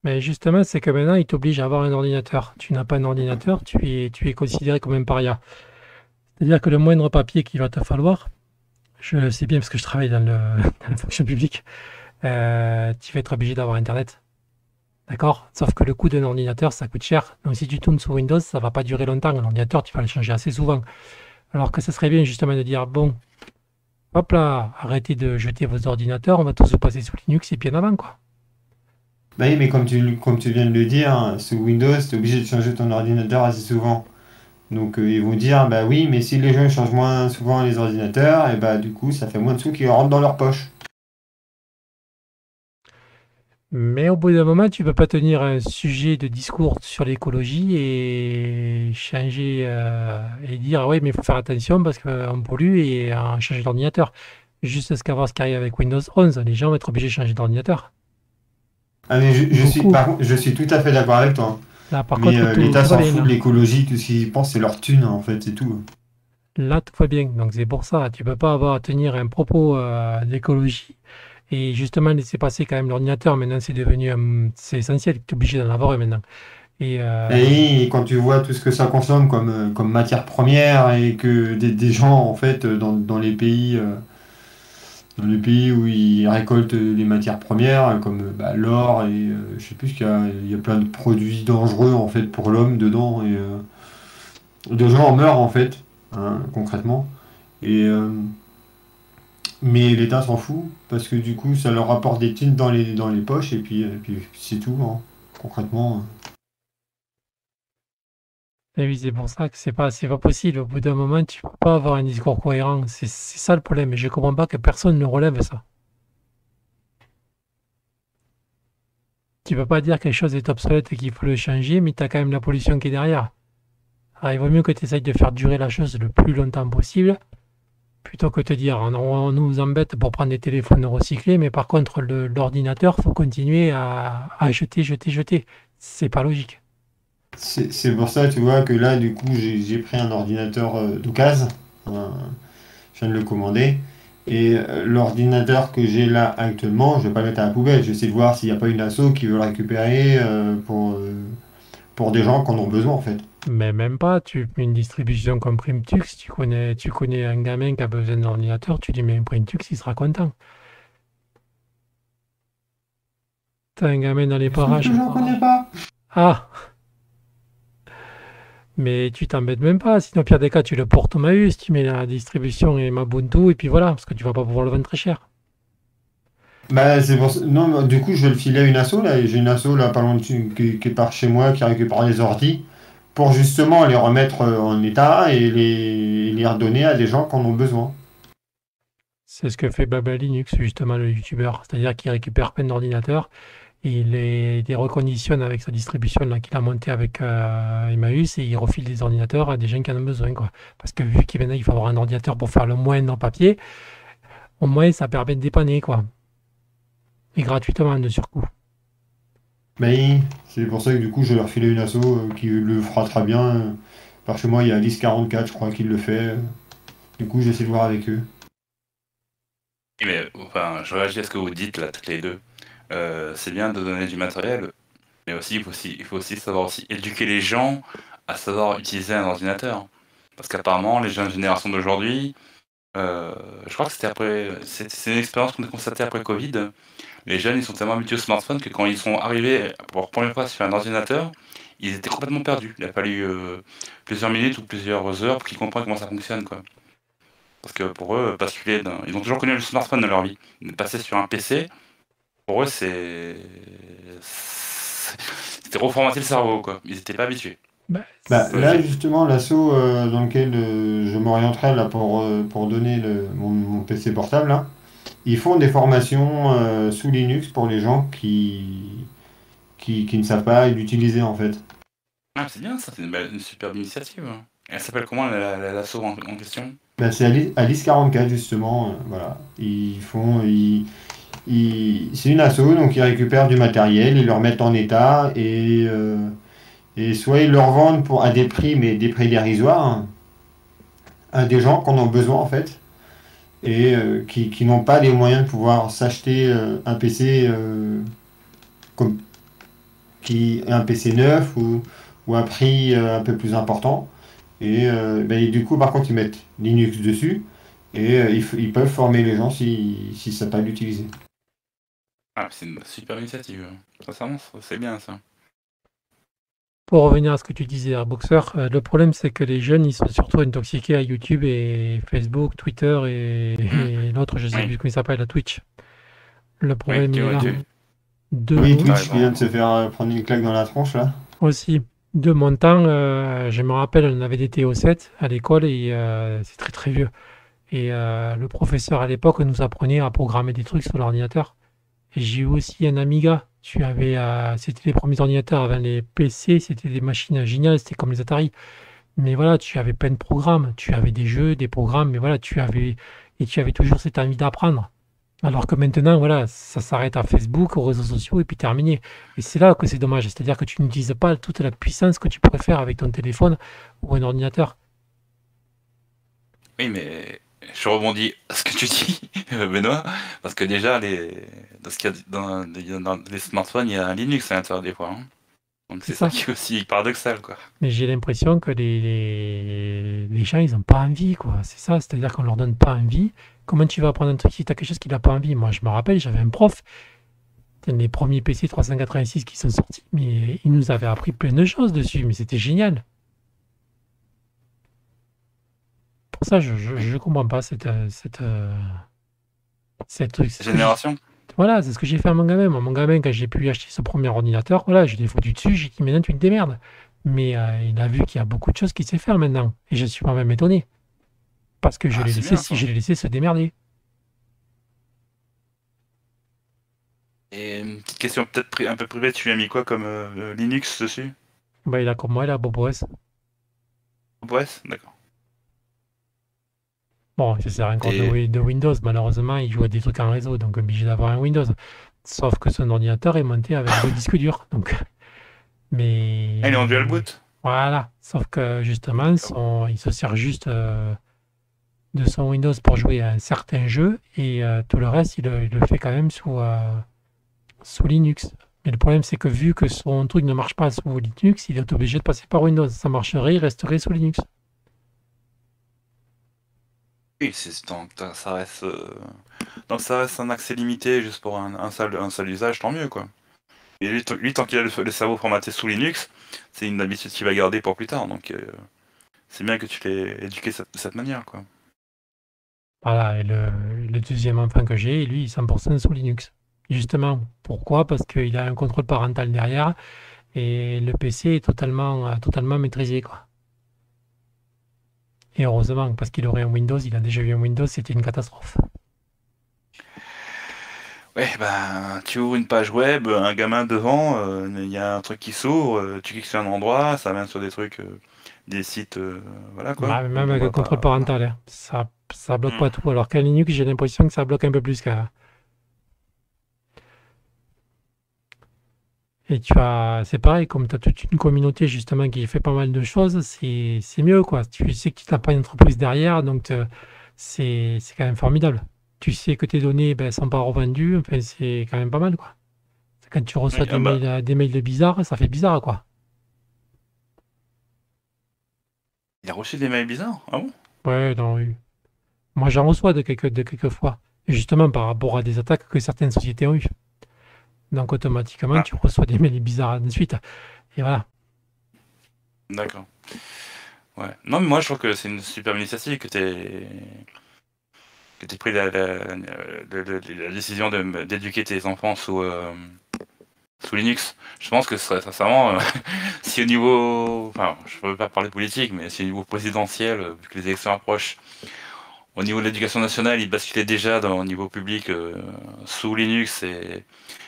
mais justement, c'est que maintenant, ils t'obligent à avoir un ordinateur. Tu n'as pas un ordinateur, tu es considéré comme un paria. C'est-à-dire que le moindre papier qu'il va te falloir, je le sais bien parce que je travaille dans la fonction publique, tu vas être obligé d'avoir Internet. D'accord? Sauf que le coût d'un ordinateur, ça coûte cher. Donc si tu tournes sous Windows, ça va pas durer longtemps. Un ordinateur, tu vas le changer assez souvent. Alors que ça serait bien justement de dire, bon, hop là, arrêtez de jeter vos ordinateurs, on va tous vous passer sous Linux et bien avant, quoi. Bah oui, mais comme tu viens de le dire, hein, sous Windows, tu es obligé de changer ton ordinateur assez souvent. Donc ils vont dire, bah oui, mais si les gens changent moins souvent les ordinateurs, et bah du coup, ça fait moins de sous qui rentrent dans leur poche. Mais au bout d'un moment, tu peux pas tenir un sujet de discours sur l'écologie et changer et dire, ah ouais, mais il faut faire attention parce qu'on pollue et on change d'ordinateur. Juste ce qu'avoir ce qui arrive avec Windows 11, les gens vont être obligés de changer d'ordinateur. Ah mais Beaucoup. par contre, je suis tout à fait d'accord avec toi, hein. Là, par Mais contre, tout, l'État tout va s'en bien, fout de là. l'écologie, tout ce qu'ils pensent, c'est leur thune, en fait, c'est tout. Là, tout va bien. Donc, c'est pour ça. Tu peux pas avoir à tenir un propos d'écologie et justement laisser passer quand même l'ordinateur. Maintenant, c'est devenu, c'est essentiel. Tu es obligé d'en avoir un maintenant. Et Et quand tu vois tout ce que ça consomme comme matière première et que des gens, en fait, dans les pays où ils récoltent les matières premières, comme bah, l'or et je sais plus qu'il y a plein de produits dangereux, en fait, pour l'homme dedans. Et de gens en meurent, en fait, hein, concrètement. Et, mais l'État s'en fout, parce que du coup, ça leur apporte des thunes dans les poches, et puis c'est tout, hein, concrètement. Et oui, c'est pour ça que c'est pas possible. Au bout d'un moment, tu peux pas avoir un discours cohérent. C'est ça le problème. Et je comprends pas que personne ne relève ça. Tu peux pas dire que quelque chose est obsolète et qu'il faut le changer, mais tu as quand même la pollution qui est derrière. Alors, il vaut mieux que tu essayes de faire durer la chose le plus longtemps possible, plutôt que de te dire on nous embête pour prendre des téléphones recyclés, mais par contre, l'ordinateur, faut continuer à jeter, jeter, jeter. C'est pas logique. C'est pour ça, tu vois, que là, du coup, j'ai pris un ordinateur d'occasion. Je viens de le commander. Et l'ordinateur que j'ai là actuellement, je vais pas le mettre à la poubelle. J'essaie de voir s'il n'y a pas une asso qui veut le récupérer pour des gens qui en ont besoin, en fait. Mais même pas, tu une distribution comme Primtux, tu connais un gamin qui a besoin d'ordinateur, tu lui mets un Primtux, il sera content. T'as un gamin dans les Sauf parages. que j'en connais pas. Ah, mais tu t'embêtes même pas, sinon pire des cas, tu le portes au Maüs, tu mets la distribution et Mabuntu, et puis voilà, parce que tu vas pas pouvoir le vendre très cher. Bah, c'est pour ça. Non, mais du coup, je vais le filer à une asso, là. Et j'ai une asso, là, pas loin qui est par chez moi, qui récupère les ordis, pour justement les remettre en état et les redonner à des gens qui en ont besoin. C'est ce que fait Baba Linux, justement, le youtubeur. C'est-à-dire qu'il récupère plein d'ordinateurs, et il les reconditionne avec sa distribution là, qu'il a montée avec Emmaüs, et il refile des ordinateurs à des gens qui en ont besoin, quoi. Parce que vu qu'il maintenant il faut avoir un ordinateur pour faire le moindre en papier, au moins ça permet de dépanner, quoi. Et gratuitement de surcoût. Mais c'est pour ça que du coup, je vais leur filer une asso qui le fera très bien. Par chez moi, il y a Alice 44, je crois, qui le fait. Du coup, j'essaie de voir avec eux. Oui, mais enfin, je réagis à ce que vous dites là, toutes les deux. C'est bien de donner du matériel, mais aussi il faut aussi savoir aussi éduquer les gens à savoir utiliser un ordinateur. Parce qu'apparemment, les jeunes générations d'aujourd'hui, je crois que c'était après, c'est une expérience qu'on a constatée après Covid. Les jeunes, ils sont tellement habitués au smartphone que quand ils sont arrivés pour la première fois sur un ordinateur, ils étaient complètement perdus. Il a fallu plusieurs minutes ou plusieurs heures pour qu'ils comprennent comment ça fonctionne, quoi. Parce que pour eux, basculer ils ont toujours connu le smartphone dans leur vie. Mais passer sur un PC, pour eux, c'était reformater le cerveau, quoi. Ils n'étaient pas habitués. Bah, Bah, Euh, là, j'ai- justement, l'asso dans lequel je m'orienterai là, pour donner mon PC portable, là, ils font des formations sous Linux pour les gens qui ne savent pas l'utiliser en fait. Ah, c'est bien ça, c'est une superbe initiative, hein. Elle s'appelle comment l'asso en question? Bah, c'est Alice 44 justement, voilà. C'est une asso, donc ils récupèrent du matériel, ils le remettent en état et soit ils le revendent à des prix, mais des prix dérisoires, hein, à des gens qui en ont besoin en fait, et qui n'ont pas les moyens de pouvoir s'acheter un PC comme un PC neuf ou un prix un peu plus important. Et du coup, par contre, ils mettent Linux dessus et ils peuvent former les gens si ne savent pas l'utiliser. Ah, c'est une super initiative. Sincèrement, c'est bien ça. pour revenir à ce que tu disais, Airboxer, le problème c'est que les jeunes ils sont surtout intoxiqués à YouTube et Facebook, Twitter et l'autre, je sais Oui, plus comment il s'appelle, la Twitch. Le oui, problème il est là. De Oui, mon- t'as Twitch qui vient raison. de se faire prendre une claque dans la tronche là. Aussi, de mon temps, je me rappelle, on avait des TO7 à l'école et c'est très très vieux. Et le professeur à l'époque nous apprenait à programmer des trucs sur l'ordinateur. Et j'ai eu aussi un Amiga. C'était les premiers ordinateurs avant les PC, c'était des machines géniales, c'était comme les Atari. Mais voilà, tu avais plein de programmes, tu avais des jeux, des programmes, mais voilà, tu avais toujours cette envie d'apprendre. Alors que maintenant, voilà, ça s'arrête à Facebook, aux réseaux sociaux, et puis terminé. Et c'est là que c'est dommage, c'est-à-dire que tu n'utilises pas toute la puissance que tu pourrais faire avec ton téléphone ou un ordinateur. Oui, mais je rebondis à ce que tu dis, Benoît, parce que déjà, dans ce qu'il y a dans les smartphones, il y a un Linux à l'intérieur des fois, hein. Donc C'est c'est ça ça. qui est aussi paradoxal, quoi. Mais j'ai l'impression que les gens, ils n'ont pas envie, quoi. C'est ça, c'est-à-dire qu'on leur donne pas envie. Comment tu vas apprendre un truc si tu as quelque chose qui n'a pas envie? Moi, je me rappelle, j'avais un prof, les premiers PC 386 qui sont sortis, mais il nous avait appris plein de choses dessus, mais c'était génial. Pour ça, je comprends pas cette truc. Génération? Voilà, c'est ce que j'ai fait à mon gamin. Moi, mon gamin, quand j'ai pu lui acheter son premier ordinateur, voilà, je l'ai foutu dessus, j'ai dit maintenant tu te démerdes. Mais il a vu qu'il y a beaucoup de choses qu'il sait faire maintenant. Et je suis pas même étonné. Parce que Ah, c'est bien ça. je l'ai laissé se démerder. Et une petite question peut-être un peu privée, tu lui as mis quoi comme Linux dessus? Bah, il a comme moi, il a Bob OS. OS? D'accord. Bon, ça sert encore Et de Windows. Malheureusement, il joue à des trucs en réseau, donc obligé d'avoir un Windows. Sauf que son ordinateur est monté avec deux disques durs. Donc, ah, il est en dual mais boot? voilà. Sauf que justement, il se sert juste de son Windows pour jouer à un certain jeu et tout le reste, il le fait quand même sous Linux. Mais le problème, c'est que vu que son truc ne marche pas sous Linux, il est obligé de passer par Windows. Ça marcherait, il resterait sous Linux. Oui, donc ça reste un accès limité juste pour un seul usage, tant mieux, quoi. Et lui, tant qu'il a le cerveau formaté sous Linux, c'est une habitude qu'il va garder pour plus tard. Donc c'est bien que tu l'aies éduqué de cette manière, quoi. Voilà, et le deuxième enfant que j'ai, lui, il est 100% sous Linux. Justement, pourquoi? Parce qu'il a un contrôle parental derrière et le PC est totalement maîtrisé, quoi. Et heureusement, parce qu'il aurait un Windows, il a déjà eu un Windows, c'était une catastrophe. Ouais, ben, tu ouvres une page web, un gamin devant, il y a un truc qui s'ouvre, tu cliques sur un endroit, ça mène sur des trucs, des sites, voilà quoi. Même Donc on avec le va contrôle pas. parental, hein. Ça bloque pas Hmm. tout. Alors qu'à Linux, j'ai l'impression que ça bloque un peu plus. Et c'est pareil, comme tu as toute une communauté justement qui fait pas mal de choses, c'est mieux quoi. Tu sais que tu n'as pas une entreprise derrière, donc c'est quand même formidable. Tu sais que tes données ben, sont pas revendues, enfin, c'est quand même pas mal quoi. Quand tu reçois Oui, ah bah, des mails de bizarres, ça fait bizarre quoi. il a reçu des mails bizarres? Ah bon? Ouais, non, oui. Moi j'en reçois de quelques fois, justement par rapport à des attaques que certaines sociétés ont eues. Donc automatiquement, Ah, tu reçois des mails bizarres de suite. Et voilà. d'accord. Ouais. Non, mais moi je trouve que c'est une super initiative que t'aies pris la décision d'éduquer tes enfants sous Linux. Je pense que ce serait sincèrement, si au niveau, enfin, je ne veux pas parler politique, mais si au niveau présidentiel, vu que les élections approchent, au niveau de l'éducation nationale, ils basculaient déjà au niveau public sous Linux et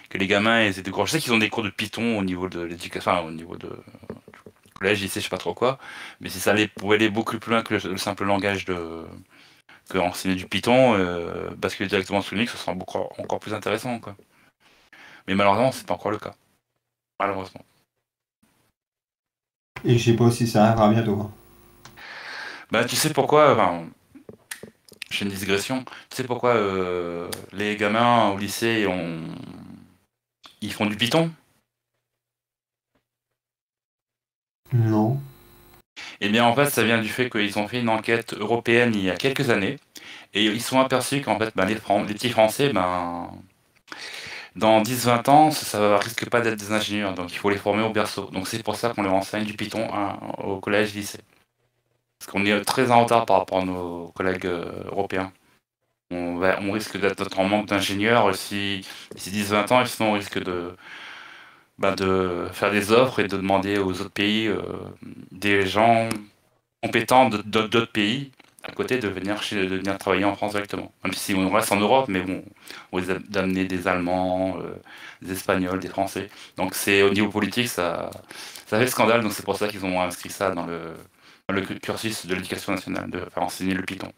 que les gamins ils étaient cours. Je sais qu'ils ont des cours de Python au niveau de l'éducation, enfin, au niveau de collège, lycée, je sais pas trop quoi, mais si ça pouvait aller beaucoup plus loin que le simple langage que enseigner du Python, basculer directement sous Linux, ce sera encore plus intéressant, quoi. Mais malheureusement, c'est pas encore le cas. Malheureusement. Et je sais pas si ça arrivera bientôt, hein. Bah, tu sais pourquoi, enfin, j'ai une digression. Tu sais pourquoi les gamins au lycée ils font du Python? Non. Eh bien, en fait, ça vient du fait qu'ils ont fait une enquête européenne il y a quelques années et ils se sont aperçus qu'en fait, ben, les petits Français, ben, dans 10-20 ans, ça risque pas d'être des ingénieurs, donc il faut les former au berceau. Donc c'est pour ça qu'on leur enseigne du Python au collège, lycée. Parce qu'on est très en retard par rapport à nos collègues européens. On risque d'être en manque d'ingénieurs d'ici 10-20 ans, et sinon on risque de faire des offres et de demander aux autres pays des gens compétents d'autres pays à côté de venir travailler en France directement. Même si on reste en Europe, mais bon, on risque d'amener des Allemands, des Espagnols, des Français. Donc c'est au niveau politique, ça fait scandale, donc c'est pour ça qu'ils ont inscrit ça dans le cursus de l'éducation nationale, de faire enseigner le Python.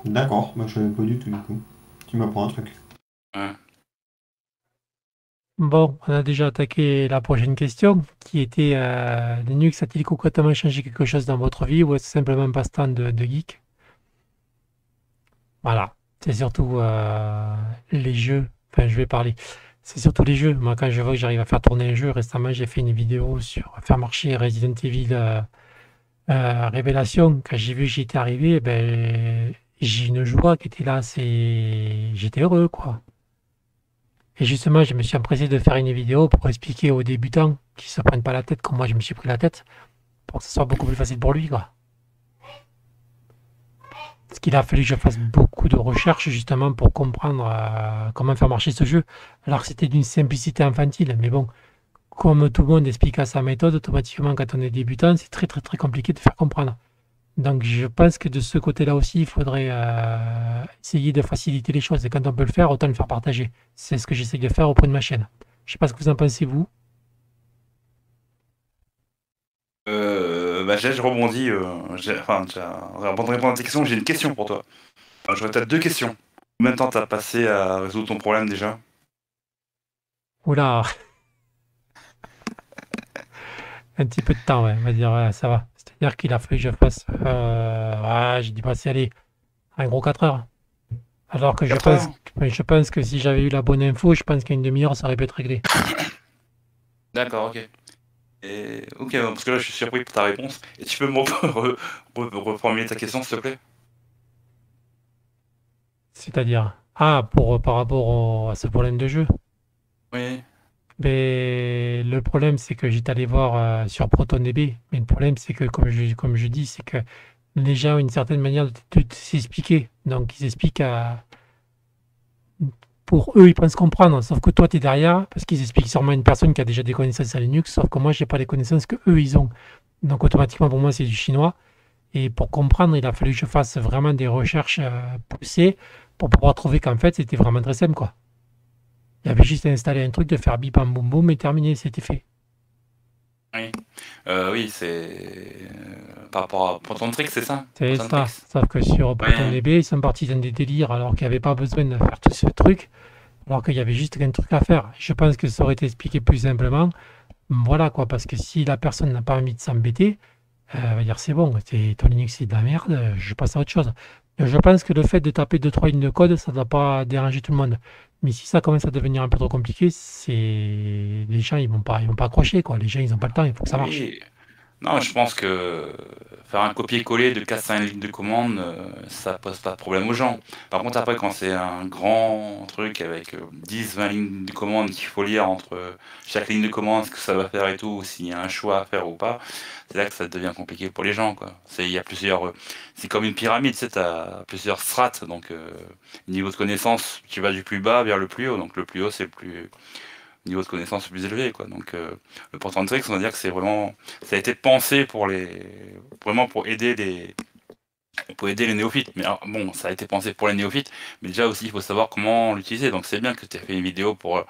D'accord, moi je savais pas du tout du coup. Tu m'apprends un truc. Ouais. Bon, on a déjà attaqué la prochaine question, qui était Linux a-t-il concrètement changé quelque chose dans votre vie ou est-ce simplement un passe-temps de geek? Voilà, c'est surtout les jeux, enfin je vais parler, c'est surtout les jeux. Moi quand je vois que j'arrive à faire tourner un jeu, récemment j'ai fait une vidéo sur faire marcher Resident Evil Révélation. Quand j'ai vu que j'y étais arrivé, ben, j'ai une joie qui était là, j'étais heureux quoi. Et justement, je me suis empressé de faire une vidéo pour expliquer aux débutants qui se prennent pas la tête comme moi je me suis pris la tête, pour que ce soit beaucoup plus facile pour lui, quoi. Parce qu'il a fallu que je fasse beaucoup de recherches justement pour comprendre comment faire marcher ce jeu. Alors que c'était d'une simplicité infantile, mais bon, comme tout le monde explique à sa méthode, automatiquement quand on est débutant, c'est très très très compliqué de faire comprendre. Donc je pense que de ce côté-là aussi, il faudrait essayer de faciliter les choses. Et quand on peut le faire, autant le faire partager. C'est ce que j'essaie de faire auprès de ma chaîne. Je sais pas ce que vous en pensez, vous. Bah, je rebondis. Avant de répondre à tes questions, j'ai une question pour toi. Enfin, j'aurais peut-être deux questions. Combien de temps t'as passé à résoudre ton problème déjà? Oula, un petit peu de temps, ouais, on va dire, ouais, ça va. C'est-à-dire qu'il a fallu que je fasse, ouais, j'ai dû passer, allez, un gros 4 heures. Alors que 4 heures? je pense que si j'avais eu la bonne info, je pense qu'à une demi-heure, ça aurait pu être réglé. D'accord, ok. Ok, parce que là je suis surpris par ta réponse. Et tu peux me reformuler ta question s'il te plaît? C'est-à-dire, par rapport à ce problème de jeu. Oui. Mais le problème, c'est que j'étais allé voir sur ProtonDB. Mais le problème, c'est que, comme je dis, c'est que les gens ont une certaine manière de s'expliquer. Donc, ils expliquent pour eux, ils pensent comprendre. Sauf que toi, tu es derrière, parce qu'ils expliquent sûrement à une personne qui a déjà des connaissances à Linux. Sauf que moi, j'ai pas les connaissances que eux, ils ont. Donc, automatiquement, pour moi, c'est du chinois. Et pour comprendre, il a fallu que je fasse vraiment des recherches poussées pour pouvoir trouver qu'en fait, c'était vraiment très simple, quoi. Il y avait juste à installer un truc, de faire bip, bam, boum, boum, et terminé, c'était fait. Oui, oui, c'est par rapport à Protontrix, c'est ça? C'est Protontrix? ça. Sauf que sur Ouais, ProtonDB, ils sont partis dans des délires alors qu'il n'y avait pas besoin de faire tout ce truc, alors qu'il y avait juste un truc à faire. Je pense que ça aurait été expliqué plus simplement. Voilà quoi, parce que si la personne n'a pas envie de s'embêter, elle va dire c'est bon, ton Linux c'est de la merde, je passe à autre chose. Je pense que le fait de taper 2-3 lignes de code, ça ne doit pas déranger tout le monde. Mais si ça commence à devenir un peu trop compliqué, les gens ils vont pas accrocher quoi. Les gens ils n'ont pas le temps, il faut que ça marche. oui. Non, je pense que faire un copier-coller de 4-5 lignes de commande, ça pose pas de problème aux gens. Par contre, après, quand c'est un grand truc avec 10-20 lignes de commande qu'il faut lire entre chaque ligne de commande, ce que ça va faire et tout, ou s'il y a un choix à faire ou pas, c'est là que ça devient compliqué pour les gens, quoi. Il y a plusieurs, c'est comme une pyramide, tu sais, t'as plusieurs strates, donc niveau de connaissance, tu vas du plus bas vers le plus haut, donc le plus haut, c'est le plus niveau de connaissance plus élevé, quoi. Donc le Portentrix, on va dire que c'est vraiment, ça a été pensé vraiment pour aider les néophytes. Mais alors, bon, ça a été pensé pour les néophytes, mais déjà aussi il faut savoir comment l'utiliser. Donc c'est bien que tu aies fait une vidéo pour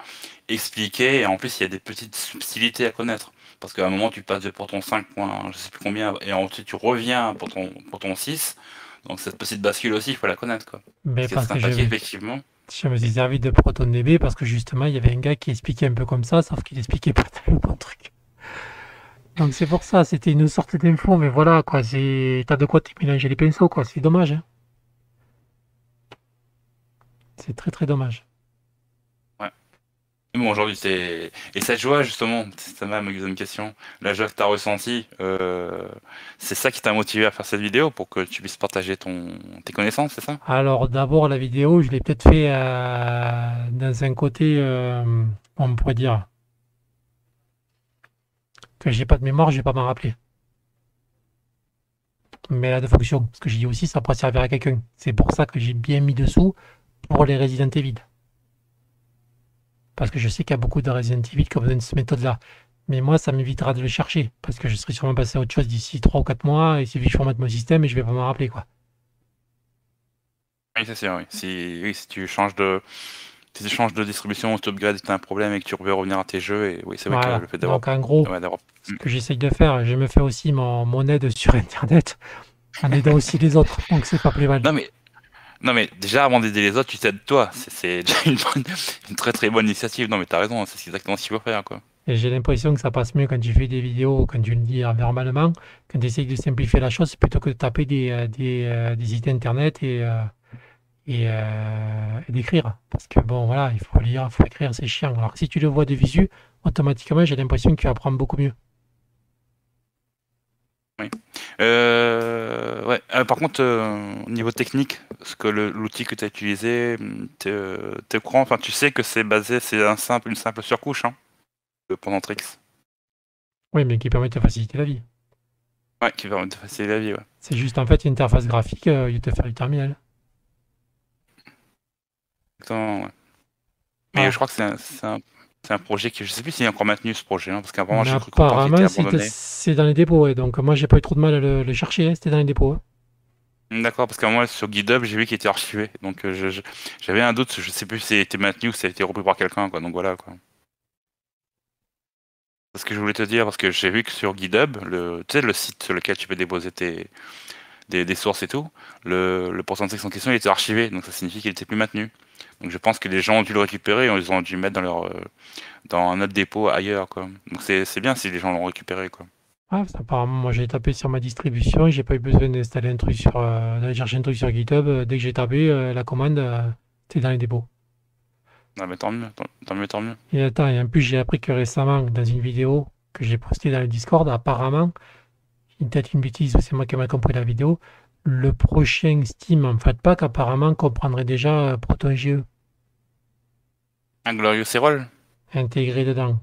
expliquer, et en plus il y a des petites subtilités à connaître. Parce qu'à un moment tu passes de Porton 5 points, je sais plus combien, et ensuite tu reviens pour ton 6. Donc cette petite bascule aussi, il faut la connaître, quoi. Mais Parce que parce c'est que sympathique, effectivement. je me suis servi de ProtonDB parce que justement il y avait un gars qui expliquait un peu comme ça, sauf qu'il expliquait pas le bon truc. Donc c'est pour ça, c'était une sorte d'info, mais voilà quoi, t'as de quoi te mélanger les pinceaux quoi, c'est dommage, hein. C'est très très dommage. Ouais. Mais bon, aujourd'hui, c'est. Et cette joie, justement, ça m'a posé une question. La joie que tu as ressentie, c'est ça qui t'a motivé à faire cette vidéo pour que tu puisses partager tes connaissances, c'est ça? Alors d'abord la vidéo, je l'ai peut-être fait dans un côté, on pourrait dire que j'ai pas de mémoire, je vais pas m'en rappeler. Mais elle a de fonctions, parce que j'ai dit aussi ça pourrait servir à quelqu'un. C'est pour ça que j'ai bien mis dessous pour les Resident Evil. Parce que je sais qu'il y a beaucoup de Resident Evil qui ont besoin de cette méthode-là. Mais moi, ça m'évitera de le chercher, parce que je serai sûrement passé à autre chose d'ici 3 ou 4 mois, et si je formate mon système et je vais pas m'en rappeler quoi. Oui, c'est sûr, oui. Si tu changes de distribution ou tu upgrades, tu as un problème et que tu veux revenir à tes jeux, et oui, c'est vrai que Voilà. le fait d'avoir. Donc en gros, Ouais, ce que j'essaye de faire, je me fais aussi mon aide sur Internet en aidant aussi les autres. Donc c'est pas plus mal. Non, mais. Non, mais déjà, avant d'aider les autres, tu t'aides toi. C'est déjà une très très bonne initiative. Non, mais t'as raison, c'est exactement ce qu'il faut faire, quoi. Et j'ai l'impression que ça passe mieux quand tu fais des vidéos, quand tu le dis verbalement, quand tu essayes de simplifier la chose, plutôt que de taper des sites internet et d'écrire. Parce que bon, voilà, il faut lire, il faut écrire, c'est chiant. Alors que si tu le vois de visu, automatiquement, j'ai l'impression que tu apprends beaucoup mieux. Oui. Ouais. Par contre, au niveau technique, ce que l'outil que tu as utilisé, t'es au courant, enfin, tu sais que c'est une simple surcouche, hein, de Pendentrix. Oui, mais qui permet de te faciliter la vie. Ouais, qui permet de faciliter la vie, ouais. C'est juste en fait une interface graphique, il te faire du terminal. Exactement, ouais. Mais Voilà. je crois que c'est un projet qui, je sais plus s'il est encore maintenu ce projet, hein, parce qu'apparemment Mais j'ai cru comprendre qu'il était apparemment, abandonné. c'est dans les dépôts, ouais. Donc moi, j'ai pas eu trop de mal à le chercher, hein, c'était dans les dépôts, hein. D'accord, parce qu'à moi sur GitHub, j'ai vu qu'il était archivé, donc j'avais un doute, je sais plus si c'était maintenu ou si ça a été repris par quelqu'un, quoi. Donc voilà, quoi. C'est ce que je voulais te dire, parce que j'ai vu que sur GitHub, tu sais, le site sur lequel tu peux déposer des sources et tout, le pourcentage en question il était archivé, donc ça signifie qu'il était plus maintenu. Donc je pense que les gens ont dû le récupérer, ils ont dû le mettre dans un autre dépôt ailleurs, quoi. Donc c'est bien si les gens l'ont récupéré, quoi. Ah, apparemment, moi j'ai tapé sur ma distribution, j'ai pas eu besoin d'installer un truc d'aller chercher un truc sur GitHub. Dès que j'ai tapé la commande, c'était dans les dépôts. Non mais tant mieux, tant mieux, tant mieux. Et attends, et en plus j'ai appris que récemment, dans une vidéo que j'ai postée dans le Discord, apparemment, peut-être une bêtise, c'est moi qui ai mal compris la vidéo, le prochain Steam en Flatpak apparemment comprendrait déjà ProtonGE Un Glorious Serol? intégré dedans.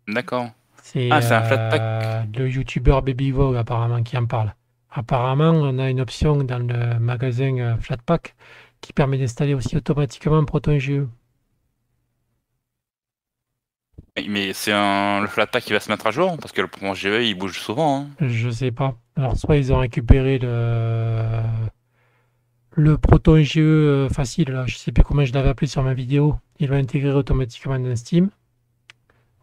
D'accord. C'est Ah, c'est un Flatpak. le youtubeur Baby Vogue apparemment qui en parle. Apparemment, on a une option dans le magasin Flatpak qui permet d'installer aussi automatiquement ProtonGE. Mais c'est le Flatpak qui va se mettre à jour, parce que le point GE il bouge souvent, hein. Je sais pas. Alors soit ils ont récupéré Le Proton GE facile, là, je sais plus comment je l'avais appelé sur ma vidéo, il va intégrer automatiquement dans Steam.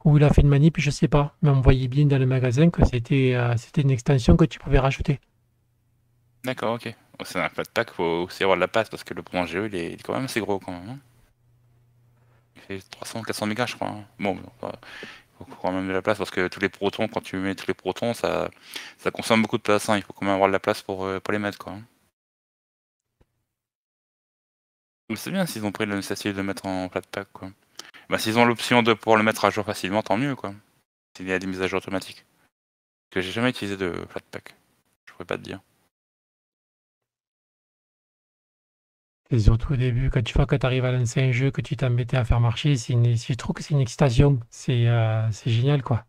Ou il a fait une manip, je sais pas. Mais on voyait bien dans le magasin que c'était une extension que tu pouvais rajouter. D'accord, ok. Oh, c'est un Flatpak, faut aussi avoir de la place parce que le Pro GE il est quand même assez gros quand même, hein. Il fait 300-400 mégas, je crois, hein. Bon, faut quand même de la place parce que tous les protons, quand tu mets tous les protons, ça consomme beaucoup de place, hein. Il faut quand même avoir de la place pour les mettre, quoi, hein. Mais c'est bien s'ils ont pris l'initiative de le mettre en Flatpak, quoi. Bah, s'ils ont l'option de pouvoir le mettre à jour facilement, tant mieux, quoi. S'il y a des mises à jour automatiques. Que j'ai jamais utilisé de Flatpak. Je pourrais pas te dire. Et surtout au début, quand tu vois que tu arrives à lancer un jeu, que tu t'embêtais à faire marcher, je trouve que c'est une excitation. C'est génial, quoi.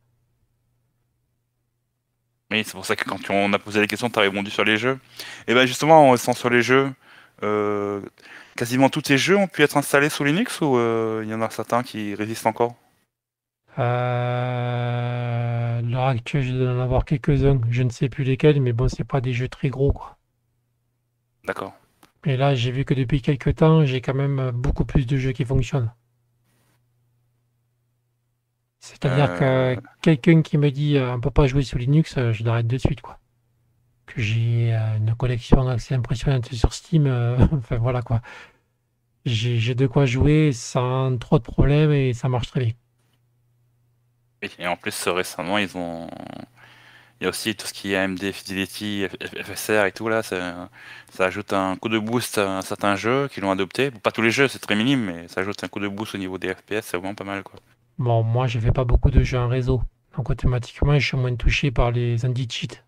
Oui, c'est pour ça que quand on a posé les questions, tu as répondu sur les jeux. Et ben justement, en restant sur les jeux, euh, quasiment tous tes jeux ont pu être installés sous Linux ou il y en a certains qui résistent encore? À l'heure actuelle, je dois en avoir quelques-uns. Je ne sais plus lesquels, mais bon, c'est pas des jeux très gros, quoi. D'accord. Et là, j'ai vu que depuis quelques temps, j'ai quand même beaucoup plus de jeux qui fonctionnent. C'est-à-dire que Euh, quelqu'un qui me dit on peut pas jouer sous Linux, je l'arrête de suite, quoi. Que j'ai une collection assez impressionnante sur Steam, enfin voilà quoi. J'ai de quoi jouer sans trop de problèmes et ça marche très bien. oui. Et en plus, récemment, il y a aussi tout ce qui est AMD Fidelity, FSR et tout là, ça ajoute un coup de boost à certains jeux qui l'ont adopté. Bon, pas tous les jeux, c'est très minime, mais ça ajoute un coup de boost au niveau des FPS, c'est vraiment pas mal, quoi. Bon, moi, je fais pas beaucoup de jeux en réseau, donc automatiquement, je suis moins touché par les anti-cheat.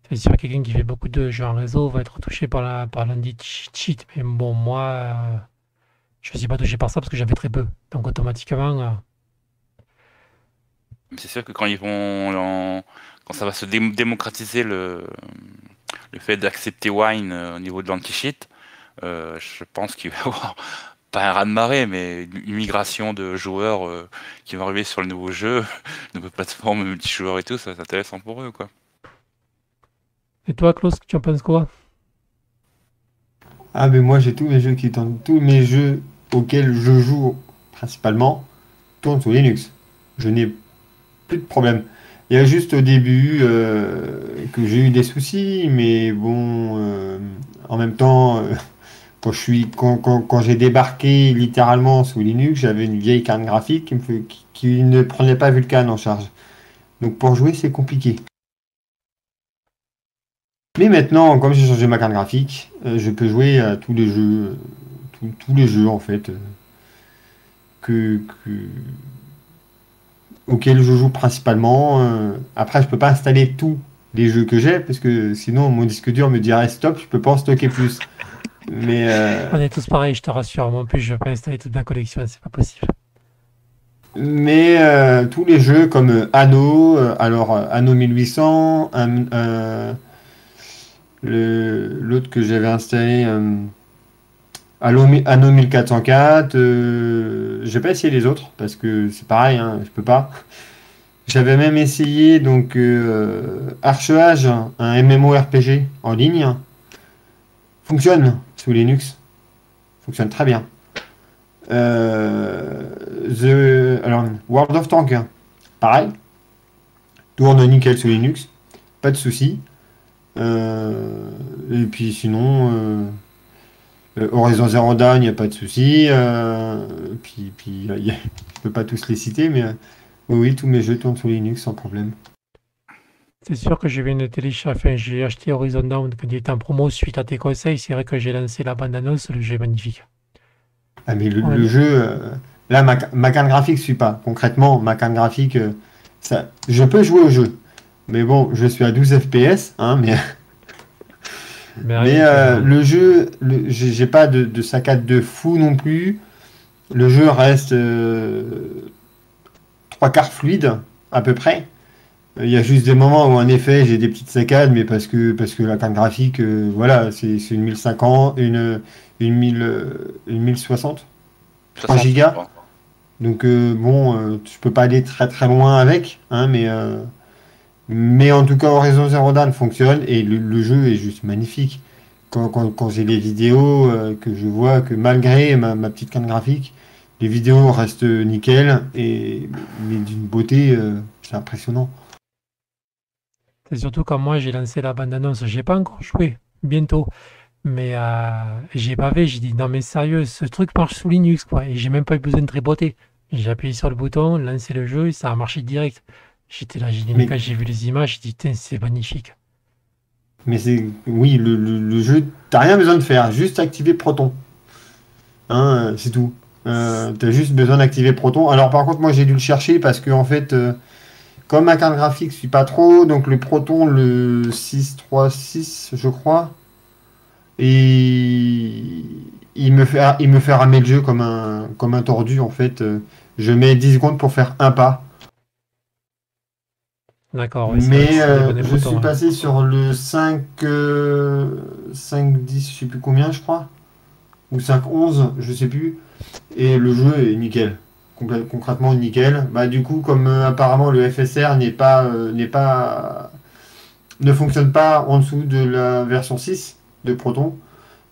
C'est sûr, quelqu'un qui fait beaucoup de jeux en réseau va être touché par l'anti-cheat, mais bon, moi, je suis pas touché par ça parce que j'en fais très peu. Donc automatiquement, Mais c'est sûr que quand ça va se démocratiser le fait d'accepter Wine au niveau de l'anti-cheat, je pense qu'il va y avoir pas un raz-de-marée, mais une migration de joueurs qui vont arriver sur le nouveau jeu, de plateforme multijoueur et tout, ça va être intéressant pour eux, quoi. et toi, Klaus, tu en penses quoi? Ah, mais moi j'ai tous mes jeux qui tournent, tous mes jeux auxquels je joue principalement tournent sous Linux. Je n'ai plus de problème. Il y a juste au début que j'ai eu des soucis, mais bon, en même temps, quand j'ai débarqué littéralement sous Linux, j'avais une vieille carte graphique qui ne prenait pas Vulkan en charge. Donc pour jouer, c'est compliqué. Mais maintenant, comme j'ai changé ma carte graphique, je peux jouer à tous les jeux, tous les jeux en fait, auxquels je joue principalement. Après, je peux pas installer tous les jeux que j'ai parce que sinon mon disque dur me dirait stop, je peux pas en stocker plus. Mais On est tous pareils, je te rassure. Moi en plus, je vais pas installer toute ma collection, c'est pas possible. tous les jeux comme Anno, Anno 1800, l'autre que j'avais installé, Anno 1404, j'ai pas essayé les autres parce que c'est pareil, hein, je peux pas. J'avais même essayé donc Archeage, un MMORPG en ligne, fonctionne sous Linux, fonctionne très bien. Alors World of Tanks, pareil, tourne nickel sous Linux, pas de souci. Et puis sinon, Horizon Zero Dawn, il n'y a pas de souci. Je peux pas tous les citer, mais oui, tous mes jeux tournent sous Linux sans problème. C'est sûr que je viens de télécharger, enfin, j'ai acheté Horizon Down quand il était en promo suite à tes conseils. C'est vrai que j'ai lancé la bande-annonce, le jeu est magnifique. Ah, mais Ouais, le jeu, là, ma carte graphique ne suit pas. Concrètement, ma carte graphique, je peux jouer au jeu. Mais bon, je suis à 12 FPS, hein, mais mais rien, tu vois. le jeu, j'ai pas de saccade de fou non plus. Le jeu reste trois quarts fluide, à peu près. Il y a juste des moments où en effet j'ai des petites saccades, mais parce que la carte graphique, voilà, c'est une 1050, une 1060, 3 60, gigas. bon. Donc bon, je peux pas aller très très loin avec, hein, mais en tout cas Horizon Zero Dawn fonctionne et le jeu est juste magnifique. quand j'ai les vidéos, que je vois que malgré ma petite carte graphique, les vidéos restent nickel, mais d'une beauté, c'est impressionnant. C'est surtout quand moi j'ai lancé la bande-annonce, j'ai pas encore joué, bientôt. Mais j'ai bavé, j'ai dit non mais sérieux, ce truc marche sous Linux quoi. Et j'ai même pas eu besoin de tripoter. J'ai appuyé sur le bouton, lancé le jeu et ça a marché direct. J'étais là, j'ai dit mais Mais, quand j'ai vu les images, j'ai dit tiens, c'est magnifique. mais c'est, oui, le jeu, t'as rien besoin de faire, juste activer Proton. Hein, c'est tout. T'as juste besoin d'activer Proton. Alors par contre, moi j'ai dû le chercher parce que en fait, comme ma carte graphique suit pas trop, donc le Proton, le 636, je crois, et il me fait ramer le jeu comme un tordu en fait. Je mets 10 secondes pour faire un pas. D'accord, oui, c'est vrai que Mais c'est des bonnes je suis boutons, hein. passé sur le 5, 10, je sais plus combien, je crois, ou 5, 11, je sais plus. Et le jeu est nickel. Concrètement nickel. Bah, du coup, comme apparemment le FSR ne fonctionne pas en dessous de la version 6 de Proton,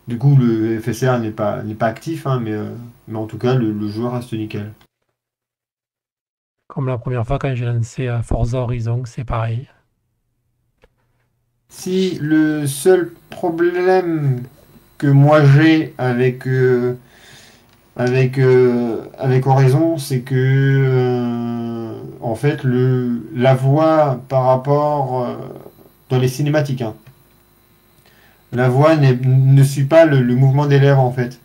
du coup le FSR n'est pas actif, hein, mais en tout cas le jeu reste nickel. Comme la première fois quand j'ai lancé Forza Horizon, c'est pareil. Si le seul problème que moi j'ai avec Horizon, c'est que en fait la voix par rapport dans les cinématiques, hein, la voix ne suit pas le mouvement des lèvres en fait.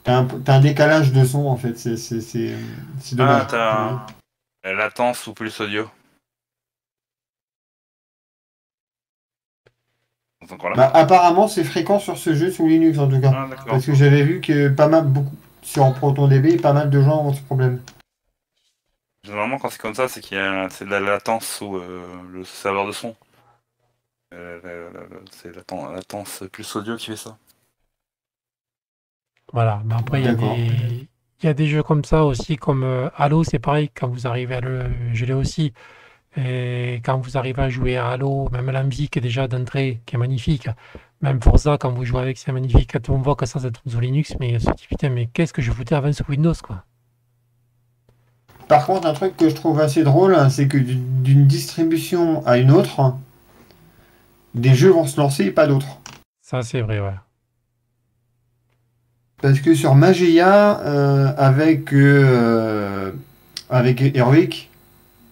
T'as un décalage de son en fait, c'est Ah, dommage. t'as la latence ou plus audio. C'est encore là? Bah, apparemment c'est fréquent sur ce jeu sous Linux en tout cas, Ah, d'accord. parce que j'avais vu que pas mal beaucoup sur ProtonDB, pas mal de gens ont ce problème. Généralement, quand c'est comme ça, c'est de la latence ou le serveur de son. C'est la latence plus audio qui fait ça. Voilà, mais après D'accord. il y a des jeux comme ça aussi, comme Halo, c'est pareil, quand vous arrivez à le. Je l'ai aussi. Et quand vous arrivez à jouer à Halo, même la musique déjà d'entrée qui est magnifique, même Forza quand vous jouez avec c'est magnifique, quand on voit que ça tourne sur Linux, mais on se dit putain mais qu'est-ce que je foutais avant sur Windows quoi. Par contre, un truc que je trouve assez drôle, c'est que d'une distribution à une autre, des jeux vont se lancer et pas d'autres. Ça c'est vrai, ouais. Parce que sur Mageia, avec Heroic,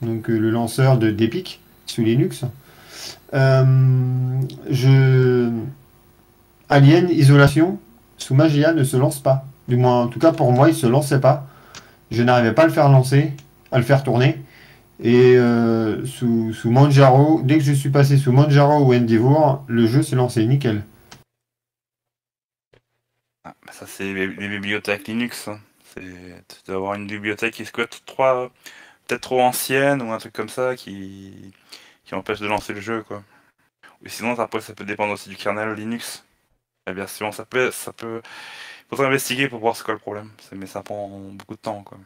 donc le lanceur d'Epic sous Linux, euh, je... Alien Isolation sous Mageia ne se lance pas. Du moins, en tout cas pour moi, il se lançait pas. Je n'arrivais pas à le faire lancer, à le faire tourner. Et sous Manjaro, dès que je suis passé sous Manjaro ou Endeavour, le jeu s'est lancé nickel. Ah, bah ça, c'est les bibliothèques Linux, hein. Tu dois avoir une bibliothèque qui se peut-être trop ancienne ou un truc comme ça qui empêche de lancer le jeu, quoi. Ou sinon, après, ça peut dépendre aussi du kernel Linux. La version, ça peut. Faudrait investiguer pour voir c'est quoi le problème. Mais ça prend beaucoup de temps, quoi.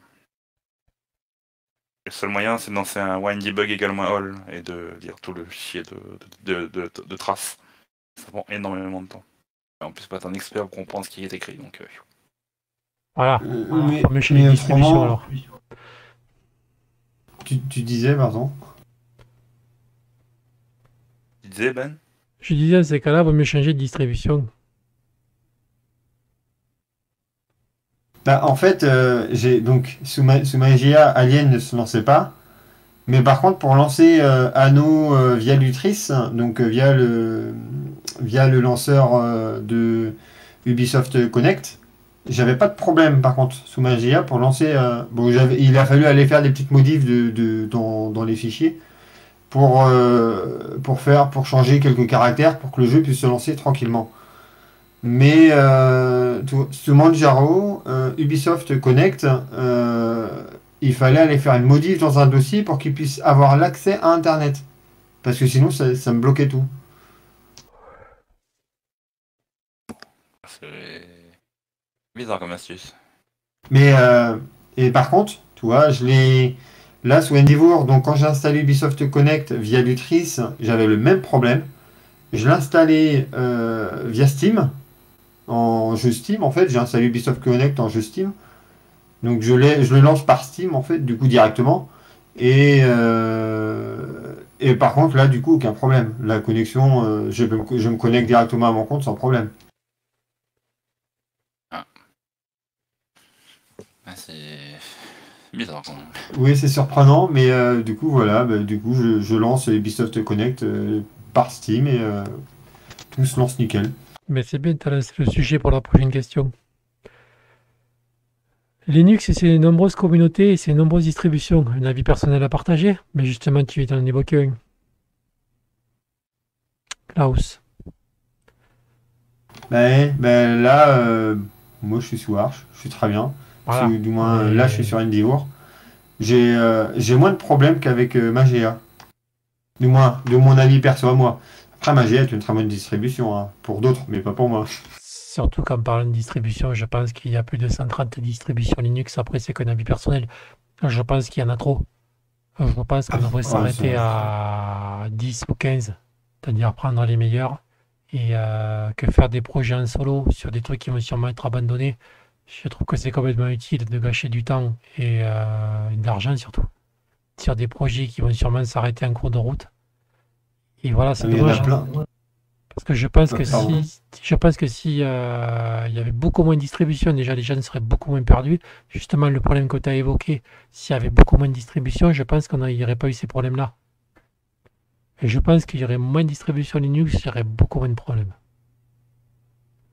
Le seul moyen, c'est de lancer un WinDbug également all et de lire tout le fichier de traces. Ça prend énormément de temps. Et en plus, pas être un expert pour comprendre ce qui est écrit, donc. Voilà. Mais, Comme chez les distributions autrement, alors. tu disais, pardon. Tu disais, Ben? Je disais à ces cas-là, vaut mieux changer de distribution. Bah, en fait, j'ai donc sous Mageia, Alien ne se lançait pas. Mais par contre, pour lancer Anno via Lutris, donc via le lanceur de Ubisoft Connect, j'avais pas de problème par contre sous Mageia pour lancer. Bon, il a fallu aller faire des petites modifs dans les fichiers pour changer quelques caractères pour que le jeu puisse se lancer tranquillement. Mais sous Manjaro, Ubisoft Connect, il fallait aller faire une modif dans un dossier pour qu'il puisse avoir l'accès à Internet. Parce que sinon, ça me bloquait tout. C'est bizarre comme astuce. Mais, et par contre, tu vois, là, sous Endeavour, donc quand j'ai installé Ubisoft Connect via Lutris, j'avais le même problème. Je l'ai installé via Steam, en jeu Steam en fait. J'ai installé Ubisoft Connect en jeu Steam. Donc je le lance par Steam en fait, du coup directement. Et par contre là, du coup, aucun problème. La connexion, je me connecte directement à mon compte sans problème. Ah, ah, c'est bizarre quand même. Oui, c'est surprenant, mais du coup voilà, bah, du coup je lance Ubisoft Connect par Steam et tout se lance nickel. Mais c'est bien, tu as lancé le sujet pour la prochaine question. Linux et ses nombreuses communautés et ses nombreuses distributions. Un avis personnel à partager? Mais justement, tu viens d'en évoquer un. Klaus. Ben là, moi je suis sous Arch, je suis très bien. Voilà. Du moins là je suis Mais sur Endeavour. J'ai moins de problèmes qu'avec Mageia. Du moins, de mon avis perso à moi. Après Mageia est une très bonne distribution, hein, pour d'autres, mais pas pour moi. surtout quand on parle de distribution, je pense qu'il y a plus de 130 distributions Linux. Après, c'est qu'un avis personnel. Je pense qu'il y en a trop. Je pense qu'on devrait Ouais, s'arrêter à 10 ou 15, c'est-à-dire prendre les meilleurs et que faire des projets en solo sur des trucs qui vont sûrement être abandonnés. Je trouve que c'est complètement utile de gâcher du temps et de l'argent surtout sur des projets qui vont sûrement s'arrêter en cours de route. Et voilà, c'est mais il y en a dommage. plein. Parce que je pense que Pardon. si il y avait beaucoup moins de distribution, déjà les gens seraient beaucoup moins perdus. Justement, le problème que tu as évoqué, s'il y avait beaucoup moins de distribution, je pense qu'on n'y aurait pas eu ces problèmes-là. Et je pense qu'il y aurait moins de distribution Linux, il y aurait beaucoup moins de problèmes.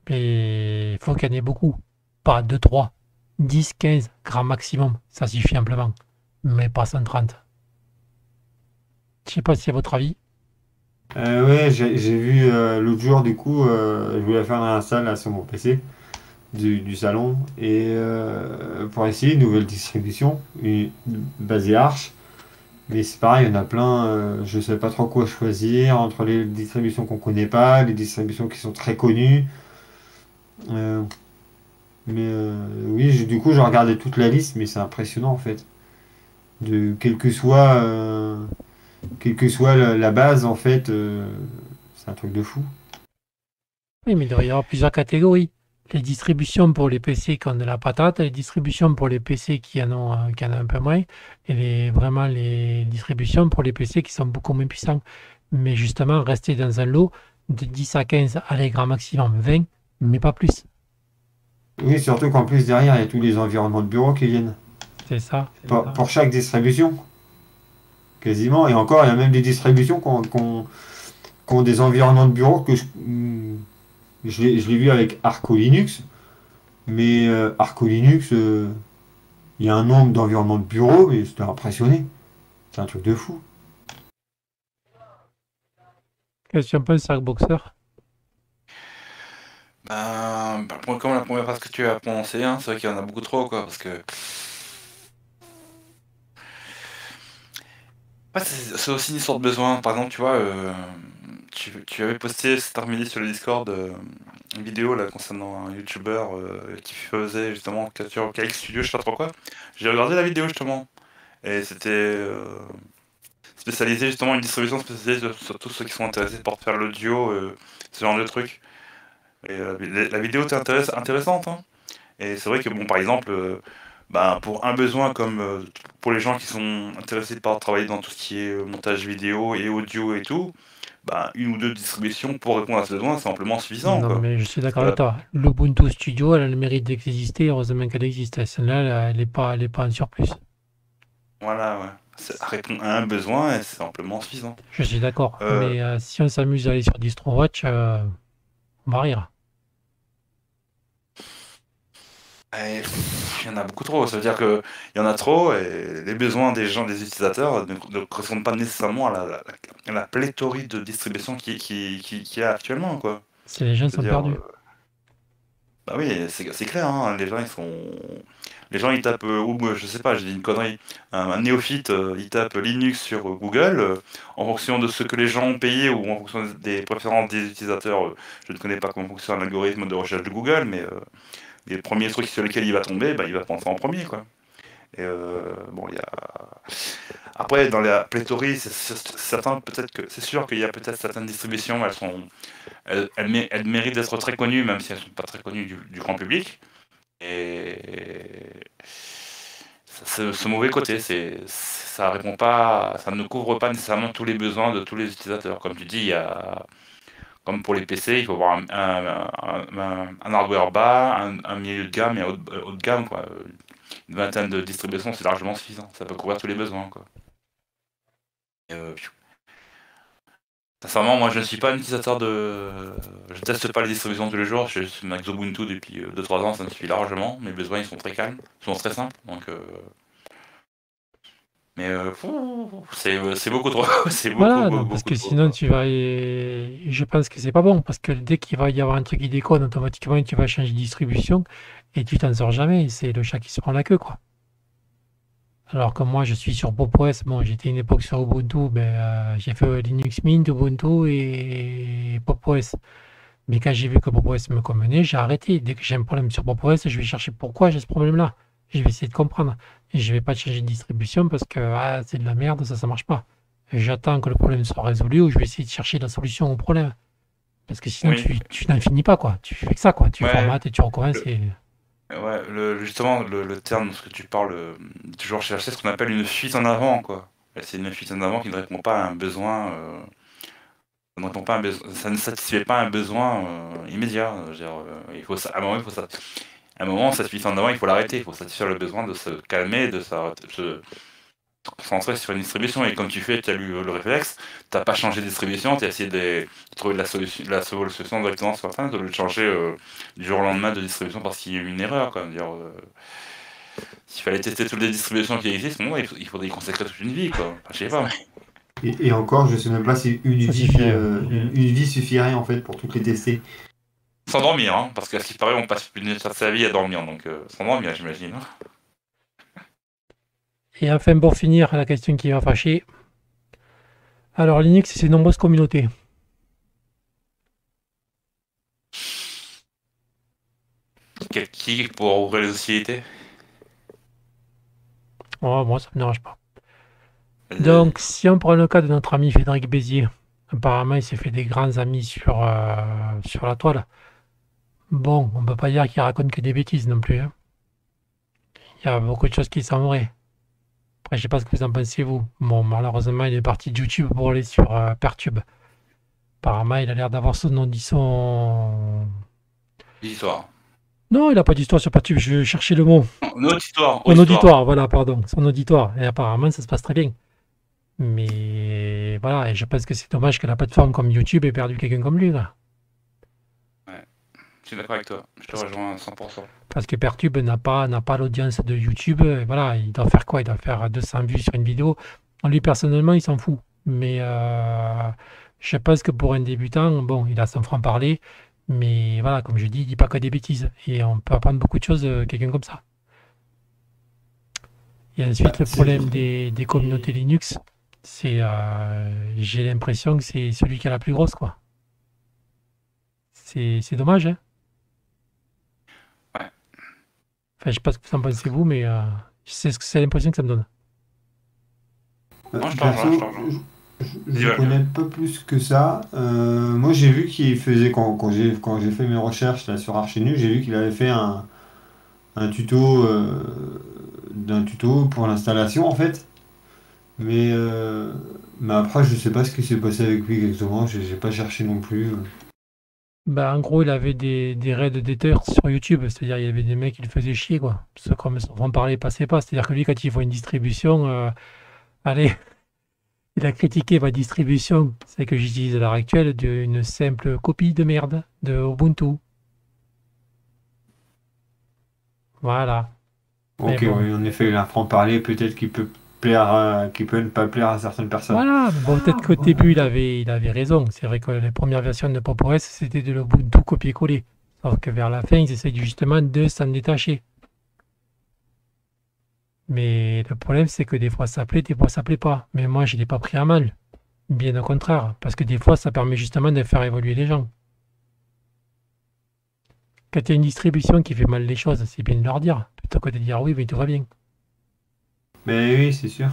Mais il faut qu'il y en ait beaucoup. Pas 2, 3, 10, 15, grand maximum. Ça suffit amplement. Mais pas 130. Je sais pas si c'est votre avis. Ouais, j'ai vu l'autre jour, du coup, je voulais faire un install là, sur mon PC du salon et pour essayer une nouvelle distribution basée Arch. Mais c'est pareil, il y en a plein, je sais pas trop quoi choisir entre les distributions qu'on connaît pas, les distributions qui sont très connues. Euh, oui, du coup, j'ai regardé toute la liste, mais c'est impressionnant en fait. De, quelle que soit la base, en fait, c'est un truc de fou. Oui, mais il devrait y avoir plusieurs catégories. Les distributions pour les PC qui ont de la patate, les distributions pour les PC qui en ont un peu moins, et vraiment les distributions pour les PC qui sont beaucoup moins puissants. Mais justement, rester dans un lot de 10 à 15, allez, grand maximum 20, mais pas plus. Oui, surtout qu'en plus, derrière, il y a tous les environnements de bureau qui viennent. C'est ça. Pour chaque distribution, quasiment. Et encore, il y a même des distributions qui ont des environnements de bureau que je l'ai vu avec Arco Linux. Mais Arco Linux, il y a un nombre d'environnements de bureau, mais c'était impressionné. C'est un truc de fou. Qu'est-ce que tu en penses, Boxer? Comme la première phrase que tu as prononcée, hein, c'est vrai qu'il y en a beaucoup trop, quoi, parce que ouais, c'est aussi une histoire de besoin. Par exemple, tu vois, tu avais posté cet après-midi sur le Discord une vidéo là concernant un YouTuber qui faisait justement capture KX Studio, je sais pas trop quoi. J'ai regardé la vidéo justement, et c'était spécialisé justement une distribution spécialisée sur tous ceux qui sont intéressés pour faire l'audio, ce genre de trucs. Et la vidéo était intéressante, hein. Et c'est vrai que bon, par exemple, pour un besoin comme pour les gens qui sont intéressés par travailler dans tout ce qui est montage vidéo et audio et tout, une ou deux distributions pour répondre à ce besoin, c'est amplement suffisant, Non, quoi. mais je suis d'accord avec Euh, toi. L'Ubuntu Studio, elle a le mérite d'exister. Heureusement qu'elle existe. Celle-là, elle est pas en surplus. voilà, ouais. Ça répond à un besoin et c'est amplement suffisant. Je suis d'accord. Euh, Mais si on s'amuse à aller sur DistroWatch, on va rire. Il y en a beaucoup trop, ça veut dire qu'il y en a trop et les besoins des gens, des utilisateurs ne correspondent pas nécessairement à la pléthorie de distribution qu'il y a actuellement, quoi. Si les gens sont C'est-à-dire, perdus. bah oui, c'est clair, hein, les gens ils tapent, je sais pas, j'ai dit une connerie, un néophyte, il tape Linux sur Google, en fonction de ce que les gens ont payé ou en fonction des préférences des utilisateurs, je ne connais pas comment fonctionne l'algorithme de recherche de Google, mais les premiers trucs sur lesquels il va tomber, il va prendre ça en premier, quoi. Et bon, il y a... Après, dans la pléthorie, certains, peut-être que c'est sûr qu'il y a peut-être certaines distributions, elles méritent d'être très connues, même si elles ne sont pas très connues du grand public. Et ce mauvais côté, ça répond pas, ça ne couvre pas nécessairement tous les besoins de tous les utilisateurs. Comme tu dis, comme pour les PC, il faut avoir un hardware bas, un milieu de gamme et un haut de gamme, quoi. Une vingtaine de distributions, c'est largement suffisant. Ça peut couvrir tous les besoins, quoi. Sincèrement, moi je ne suis pas un utilisateur je teste pas les distributions tous les jours, je suis Max Ubuntu depuis 2-3 ans, ça me suffit largement. Mes besoins ils sont très calmes, ils sont très simples, donc mais c'est beaucoup trop. C'est Voilà, beaucoup, non, parce beaucoup que trop, sinon quoi. tu vas. Je pense que c'est pas bon, parce que dès qu'il va y avoir un truc qui déconne, automatiquement tu vas changer de distribution et tu t'en sors jamais. C'est le chat qui se prend la queue, quoi. Alors que moi je suis sur Pop! OS, bon, j'étais une époque sur Ubuntu, mais j'ai fait Linux Mint, Ubuntu et Pop! OS. Mais quand j'ai vu que Pop! OS me convenait, j'ai arrêté. Dès que j'ai un problème sur Pop! OS, je vais chercher pourquoi j'ai ce problème-là. Je vais essayer de comprendre. Et je vais pas changer de distribution parce que c'est de la merde, ça marche pas. Et j'attends que le problème soit résolu ou je vais essayer de chercher la solution au problème. Parce que sinon, Oui, tu n'en finis pas, quoi. Tu fais que ça, quoi. Tu ouais, formates et tu recommences. justement, le terme, ce que tu parles, toujours chercher ce qu'on appelle une fuite en avant, quoi. Et c'est une fuite en avant qui ne répond pas à un besoin, ça ne satisfait pas un besoin immédiat. Je veux dire, à un moment, cette fuite en avant, il faut l'arrêter. Il faut satisfaire le besoin de se calmer, de se concentrer sur une distribution. Et comme tu as eu le réflexe, t'as pas changé de distribution, tu as essayé de trouver la solution directement sur Internet, de le changer du jour au lendemain de distribution parce qu'il y a eu une erreur, quoi. Dire, s'il fallait tester toutes les distributions qui existent, bon, il faudrait y consacrer toute une vie, quoi. Enfin, je sais pas. Et encore, je sais même pas si une vie suffirait en fait pour toutes les tester. Sans dormir, hein, parce qu'à ce qui paraît, on passe une de sa vie à dormir, donc sans dormir, j'imagine. Et enfin, pour finir, la question qui va fâcher. Alors, Linux et ses nombreuses communautés. Qui pour ouvrir les hostilités? Oh, moi, ça me dérange pas. Donc, si on prend le cas de notre ami Frédéric Bézier, apparemment, il s'est fait des grands amis sur la toile. Bon, on peut pas dire qu'il raconte que des bêtises non plus, hein. Il y a beaucoup de choses qui sont vraies. Après, je sais pas ce que vous en pensez, vous. Bon, malheureusement, il est parti de YouTube pour aller sur Pertube. Apparemment, il a l'air d'avoir son audition. L'histoire. Non, il n'a pas d'histoire sur Pertube, je cherchais le mot. Une autre histoire. Son auditoire, voilà, pardon. Son auditoire. Et apparemment, ça se passe très bien. Mais voilà, et je pense que c'est dommage que la plateforme comme YouTube ait perdu quelqu'un comme lui, là. Je suis d'accord avec toi, je te rejoins à 100%. Parce que Pertube n'a pas l'audience de YouTube. Et voilà, il doit faire quoi? Il doit faire 200 vues sur une vidéo. Lui, personnellement, il s'en fout. Mais je pense que pour un débutant, bon, il a son franc-parler. Mais voilà, comme je dis, il dit pas que des bêtises. Et on peut apprendre beaucoup de choses de quelqu'un comme ça. Et ensuite, le problème des communautés Linux, c'est j'ai l'impression que c'est celui qui a la plus grosse, quoi. C'est dommage, hein. Ouais. Enfin, je sais pas ce que vous en pensez, vous, mais c'est l'impression que ça me donne. Moi, je Perso, t'en je connais pas plus que ça. Moi, j'ai vu qu'il faisait, quand j'ai fait mes recherches là, sur Arch Linux, j'ai vu qu'il avait fait un tuto, d'un tuto pour l'installation en fait. Mais après, je sais pas ce qui s'est passé avec lui exactement. J'ai pas cherché non plus. Bah, en gros, il avait des raids d'éditeurs sur YouTube, c'est-à-dire il y avait des mecs qui le faisaient chier, quoi. Parce que comme son franc-parler passait pas, c'est-à-dire que lui, quand il voit une distribution, allez, il a critiqué ma distribution, celle que j'utilise à l'heure actuelle, d'une simple copie de merde de Ubuntu. Voilà. Mais Ok, bon. oui, en effet, il a un franc-parler, peut-être qu'il peut plaire, qu'il peut ne pas plaire à certaines personnes. Voilà, mais bon, peut-être qu'au début, il avait raison. C'est vrai que les premières versions de Pop! OS, c'était de l'Ubuntu copier-coller. Sauf que vers la fin, ils essayent justement de s'en détacher. Mais le problème, c'est que des fois ça plaît, des fois ça plaît pas. Mais moi, je ne l'ai pas pris à mal. Bien au contraire, parce que des fois, ça permet justement de faire évoluer les gens. Quand tu as une distribution qui fait mal les choses, c'est bien de leur dire, plutôt que de dire oui, mais tout va bien. Mais oui, c'est sûr.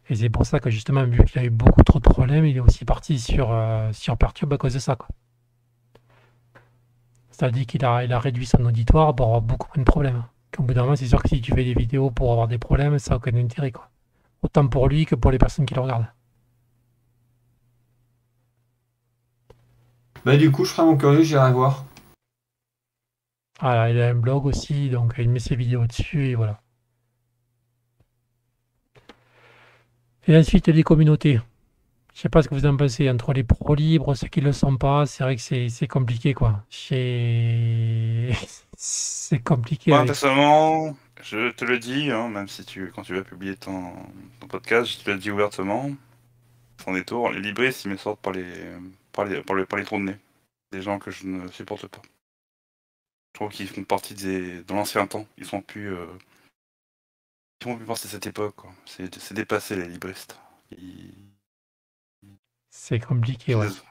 Et c'est pour ça que justement, vu qu'il a eu beaucoup trop de problèmes, il est aussi parti sur Perturbe à cause de ça, quoi. C'est-à-dire qu'il a réduit son auditoire pour avoir beaucoup moins de problèmes. Qu'au bout d'un moment, c'est sûr que si tu fais des vidéos pour avoir des problèmes, ça n'a aucun intérêt, quoi. Autant pour lui que pour les personnes qui le regardent. Bah du coup, je serai mon curieux, j'irai voir. Ah, il a un blog aussi, donc il met ses vidéos dessus et voilà. Et ensuite, les communautés. Je sais pas ce que vous en pensez, entre les pros libres, ceux qui le sont pas, c'est vrai que c'est compliqué, quoi. C'est compliqué Moi, avec. personnellement, je te le dis, hein, même si quand tu vas publier ton podcast, je te le dis ouvertement, sans détour, les libristes, ils me sortent par les trous de nez. Des gens que je ne supporte pas. Je trouve qu'ils font partie de l'ancien temps. Ils sont plus partie de cette époque, quoi. C'est dépassé, les libristes. Ils- C'est compliqué, je ouais. suis désolé.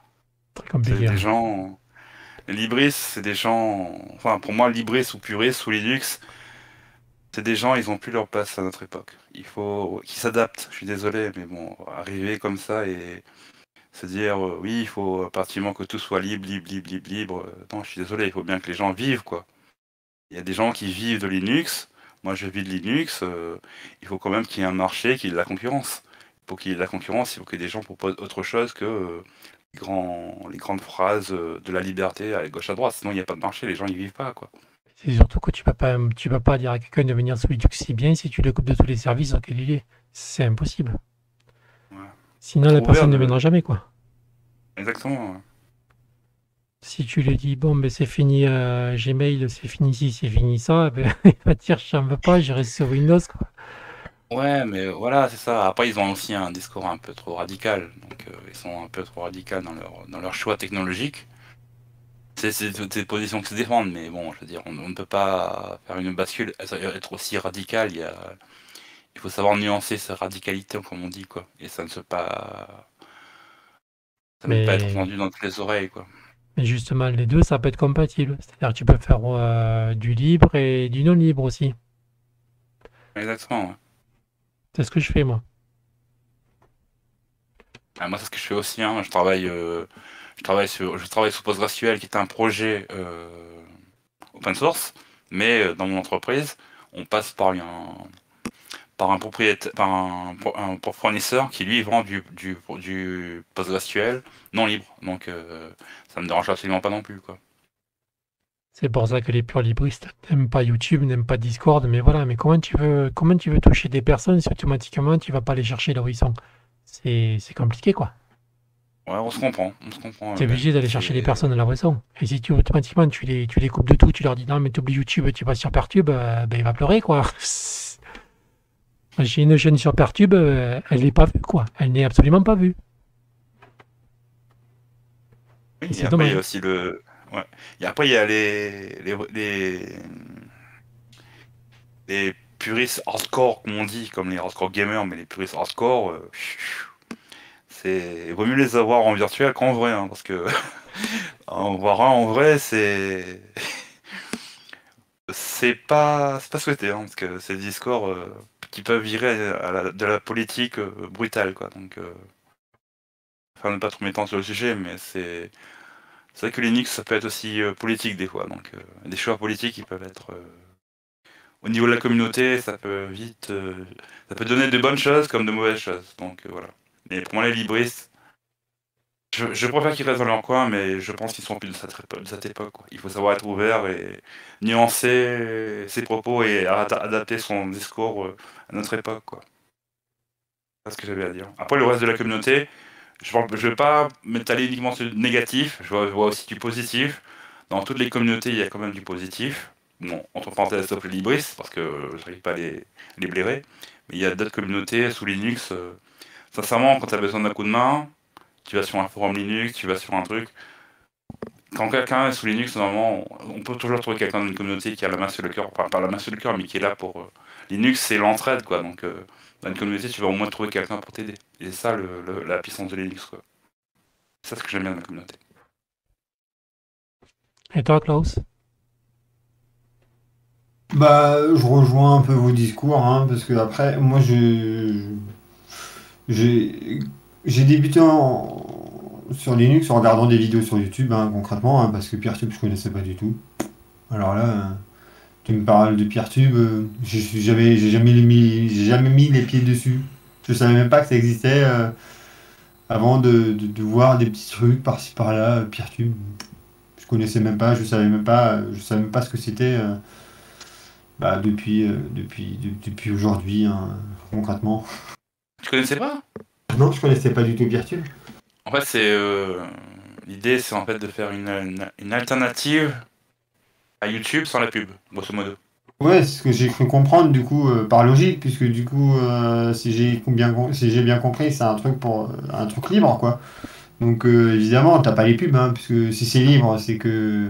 Très C'est compliqué, des ouais. gens. Les libristes, c'est des gens. Enfin, pour moi, libristes ou puristes ou Linux, c'est des gens, ils ont plus leur place à notre époque. Il faut qu'ils s'adaptent. Je suis désolé, mais bon, arriver comme ça et se dire oui, il faut absolument que tout soit libre, libre, libre, libre, libre. Non, je suis désolé, il faut bien que les gens vivent, quoi. Il y a des gens qui vivent de Linux. Moi, je vis de Linux. Il faut quand même qu'il y ait un marché, qu'il y ait de la concurrence. Pour qu'il y ait de la concurrence, il faut que des gens proposent autre chose que les grandes phrases de la liberté à gauche à droite. Sinon, il n'y a pas de marché, les gens y vivent pas, quoi. C'est surtout que tu peux pas dire à quelqu'un de venir sous Linux si bien si tu le coupes de tous les services auxquels il est. C'est impossible. Ouais. Sinon, la Trop ouvert personne ne viendra jamais, quoi. Exactement. Ouais. Si tu lui dis, bon, ben c'est fini Gmail, c'est fini ci, c'est fini ça, ben, il va te dire, j'en veux pas, je reste sur Windows, quoi. Ouais, mais voilà, c'est ça. Après, ils ont aussi un discours un peu trop radical. Donc, ils sont un peu trop radicaux dans leur choix technologique. C'est des positions qui se défendent, mais bon, je veux dire, on ne peut pas faire une bascule, être aussi radical. Il faut savoir nuancer sa radicalité, comme on dit, quoi. Et ça ne peut pas être Mais, entendu dans toutes les oreilles, quoi. mais justement, les deux, ça peut être compatible. C'est-à-dire que tu peux faire du libre et du non libre aussi. Exactement, ouais. C'est ce que je fais, moi. Ah, moi, c'est ce que je fais aussi, hein. Je travaille sous PostgreSQL, qui est un projet open source, mais dans mon entreprise, on passe par un propriétaire, par un fournisseur qui lui vend du PostgreSQL non libre. Donc ça me dérange absolument pas non plus, quoi. C'est pour ça que les purs libristes n'aiment pas YouTube, n'aiment pas Discord, mais voilà, mais comment tu veux toucher des personnes si automatiquement tu vas pas les chercher là où ils sont? C'est compliqué, quoi. Ouais, on se comprend, on se comprend. Tu es Ben, obligé d'aller chercher les personnes là où elles sont. Et si automatiquement tu les coupes de tout, tu leur dis non, mais t'oublies YouTube, tu vas sur Pertube, ben il va pleurer, quoi. J'ai une chaîne sur Pertube, elle n'est pas vue, quoi. Elle n'est absolument pas vue. oui, Et et c'est après il y dommage. a aussi le. Ouais. Et après il y a les puristes hardcore, comme on dit, comme les hardcore gamers, mais les puristes hardcore, il vaut mieux les avoir en virtuel qu'en vrai, hein, parce que en voir un en vrai, c'est pas souhaité, hein, parce que c'est des discours qui peuvent virer de la politique brutale, quoi. Donc, enfin, ne pas trop m'étendre sur le sujet, mais c'est vrai que Linux, ça peut être aussi politique des fois. Donc, des choix politiques, qui peuvent être au niveau de la communauté, ça peut donner de bonnes choses comme de mauvaises choses. Donc, voilà. Mais pour moi, les libristes, je préfère qu'ils restent dans leur coin, mais je pense qu'ils sont plus de cette époque, quoi. Il faut savoir être ouvert et nuancer ses propos et adapter son discours à notre époque, quoi. C'est ce que j'avais à dire. Après, le reste de la communauté, je vais pas m'étaler uniquement sur du négatif, je vois aussi du positif. Dans toutes les communautés, il y a quand même du positif. Bon, entre parenthèses, sauf les libristes, parce que je n'arrive pas à les blairer. Mais il y a d'autres communautés sous Linux. Sincèrement, quand tu as besoin d'un coup de main, tu vas sur un forum Linux, tu vas sur un truc. Quand quelqu'un est sous Linux, normalement, on peut toujours trouver quelqu'un d'une communauté qui a la main sur le cœur. Enfin, pas la main sur le cœur, mais qui est là pour. Linux, c'est l'entraide, quoi. Donc, dans une communauté, tu vas au moins trouver quelqu'un pour t'aider. Et c'est ça, la puissance de Linux, quoi. C'est ça ce que j'aime bien dans la communauté. Et toi, Klaus? Bah, je rejoins un peu vos discours, hein, parce que après, moi, J'ai j'ai débuté sur Linux en regardant des vidéos sur YouTube, hein, concrètement, hein, parce que PeerTube, je connaissais pas du tout. Alors là, tu me parles de PeerTube, j'ai jamais mis les pieds dessus. Je savais même pas que ça existait avant de voir des petits trucs par-ci par-là, PeerTube. Je connaissais même pas, je savais même pas ce que c'était depuis aujourd'hui, hein, concrètement. Tu connaissais pas? Non, je connaissais pas du tout PeerTube. En fait, l'idée, c'est en fait de faire une alternative à YouTube sans la pub, grosso modo. Ouais, c'est ce que j'ai cru comprendre du coup par logique, puisque du coup, si j'ai bien compris, c'est un truc pour un truc libre quoi. Donc évidemment, t'as pas les pubs, hein, puisque si c'est libre, c'est que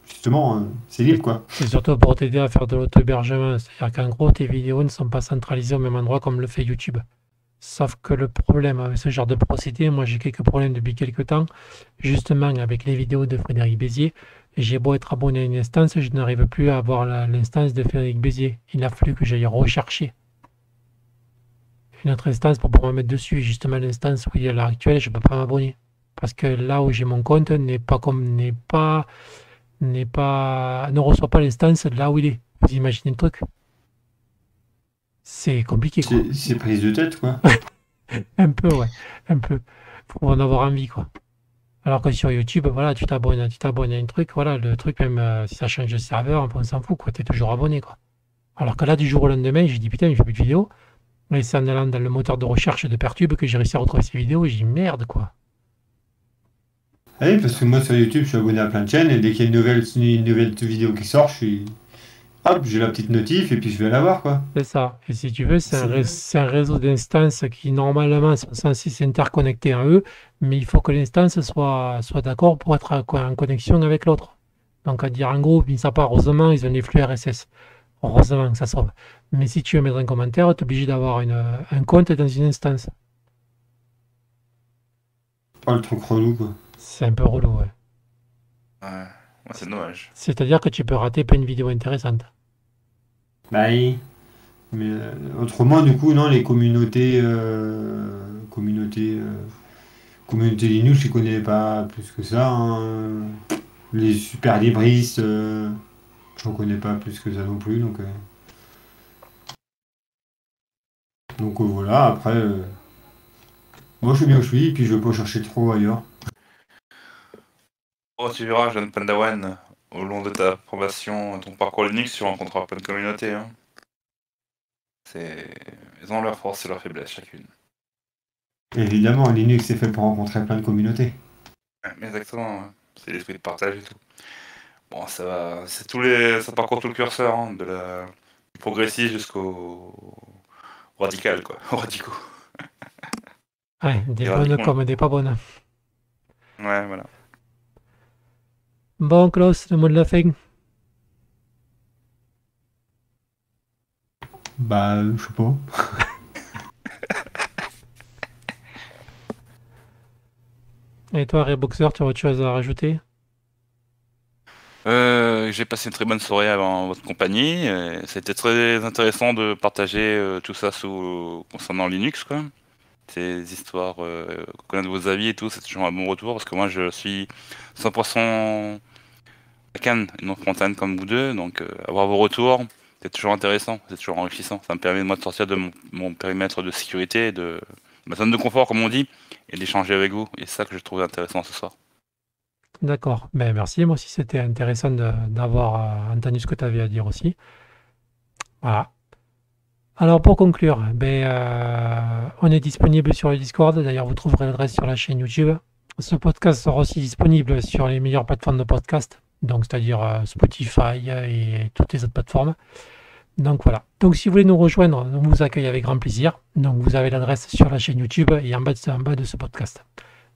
justement, c'est libre quoi. C'est surtout pour t'aider à faire de l'auto-hébergement. C'est-à-dire qu'en gros, tes vidéos ne sont pas centralisées au même endroit comme le fait YouTube. Sauf que le problème avec ce genre de procédé, moi j'ai quelques problèmes depuis quelques temps, justement avec les vidéos de Frédéric Bézier. J'ai beau être abonné à une instance, je n'arrive plus à avoir l'instance de Frédéric Bézier. Il a fallu que j'aille rechercher une autre instance pour pouvoir me mettre dessus. Et justement, l'instance où il est à l'heure actuelle, je ne peux pas m'abonner. Parce que là où j'ai mon compte ne reçoit pas l'instance là où il est. Vous imaginez le truc? C'est compliqué quoi. C'est prise de tête quoi. Un peu, ouais. Un peu. Faut en avoir envie, quoi. Alors que sur YouTube, voilà, tu t'abonnes à un truc, voilà, le truc, même si ça change de serveur, on s'en fout, quoi. T'es toujours abonné, quoi. Alors que là, du jour au lendemain, j'ai dit, putain, je fais plus de vidéos. Et c'est en allant dans le moteur de recherche de Pertube que j'ai réussi à retrouver ces vidéos et j'ai dit, merde, quoi. Ah oui, parce que moi sur YouTube, je suis abonné à plein de chaînes et dès qu'il y a une nouvelle vidéo qui sort, hop, j'ai la petite notif et puis je vais la voir quoi. C'est ça. Et si tu veux, c'est un réseau d'instances qui, normalement, sont censés s'interconnecter en eux, mais il faut que l'instance soit d'accord pour être en connexion avec l'autre. Donc, à dire en gros, mis à part, heureusement, ils ont des flux RSS. Heureusement que ça sauve. Mais si tu veux mettre un commentaire, tu es obligé d'avoir un compte dans une instance. Pas le truc relou quoi. C'est un peu relou, ouais. Ouais, c'est dommage. C'est-à-dire que tu peux rater plein de vidéos intéressantes. Bah oui. Mais autrement, du coup, non, les communautés Linux, je les connais pas plus que ça, hein. Les super libristes, je ne connais pas plus que ça non plus. Donc voilà, après, moi je suis bien où je suis, et puis je veux pas chercher trop ailleurs. Oh, tu verras, jeune Padawan, au long de ta formation, ton parcours Linux, tu rencontreras plein de communautés. Hein. Ils ont leur force et leur faiblesse chacune. Évidemment, Linux est fait pour rencontrer plein de communautés. Ouais, exactement, c'est l'esprit de partage et tout. Bon, ça va, ça parcourt tout le curseur, hein, du progressif jusqu'au radical, quoi, aux radicaux. Ouais, des bonnes comme des pas bonnes. Ouais, voilà. Bon, Klaus, le mot de la fin. Bah, je sais pas. Et toi, Reboxer, tu as autre chose à rajouter? J'ai passé une très bonne soirée en votre compagnie. C'était très intéressant de partager tout ça concernant Linux, quoi. Ces histoires, connaître vos avis et tout, c'est toujours un bon retour parce que moi je suis 100% back-end et non front-end comme vous deux, donc avoir vos retours, c'est toujours intéressant, c'est toujours enrichissant. Ça me permet moi de sortir de mon périmètre de sécurité, de ma zone de confort comme on dit, et d'échanger avec vous. Et c'est ça que je trouve intéressant ce soir. D'accord, ben merci, moi aussi c'était intéressant d'avoir entendu ce que tu avais à dire aussi. Voilà. Alors pour conclure, on est disponible sur le Discord, d'ailleurs vous trouverez l'adresse sur la chaîne YouTube. Ce podcast sera aussi disponible sur les meilleures plateformes de podcast, donc c'est-à-dire Spotify et toutes les autres plateformes. Donc voilà. Donc si vous voulez nous rejoindre, on vous accueille avec grand plaisir. Donc vous avez l'adresse sur la chaîne YouTube et en bas de ce podcast.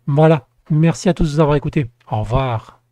Voilà. Merci à tous de nous avoir écoutés. Au revoir.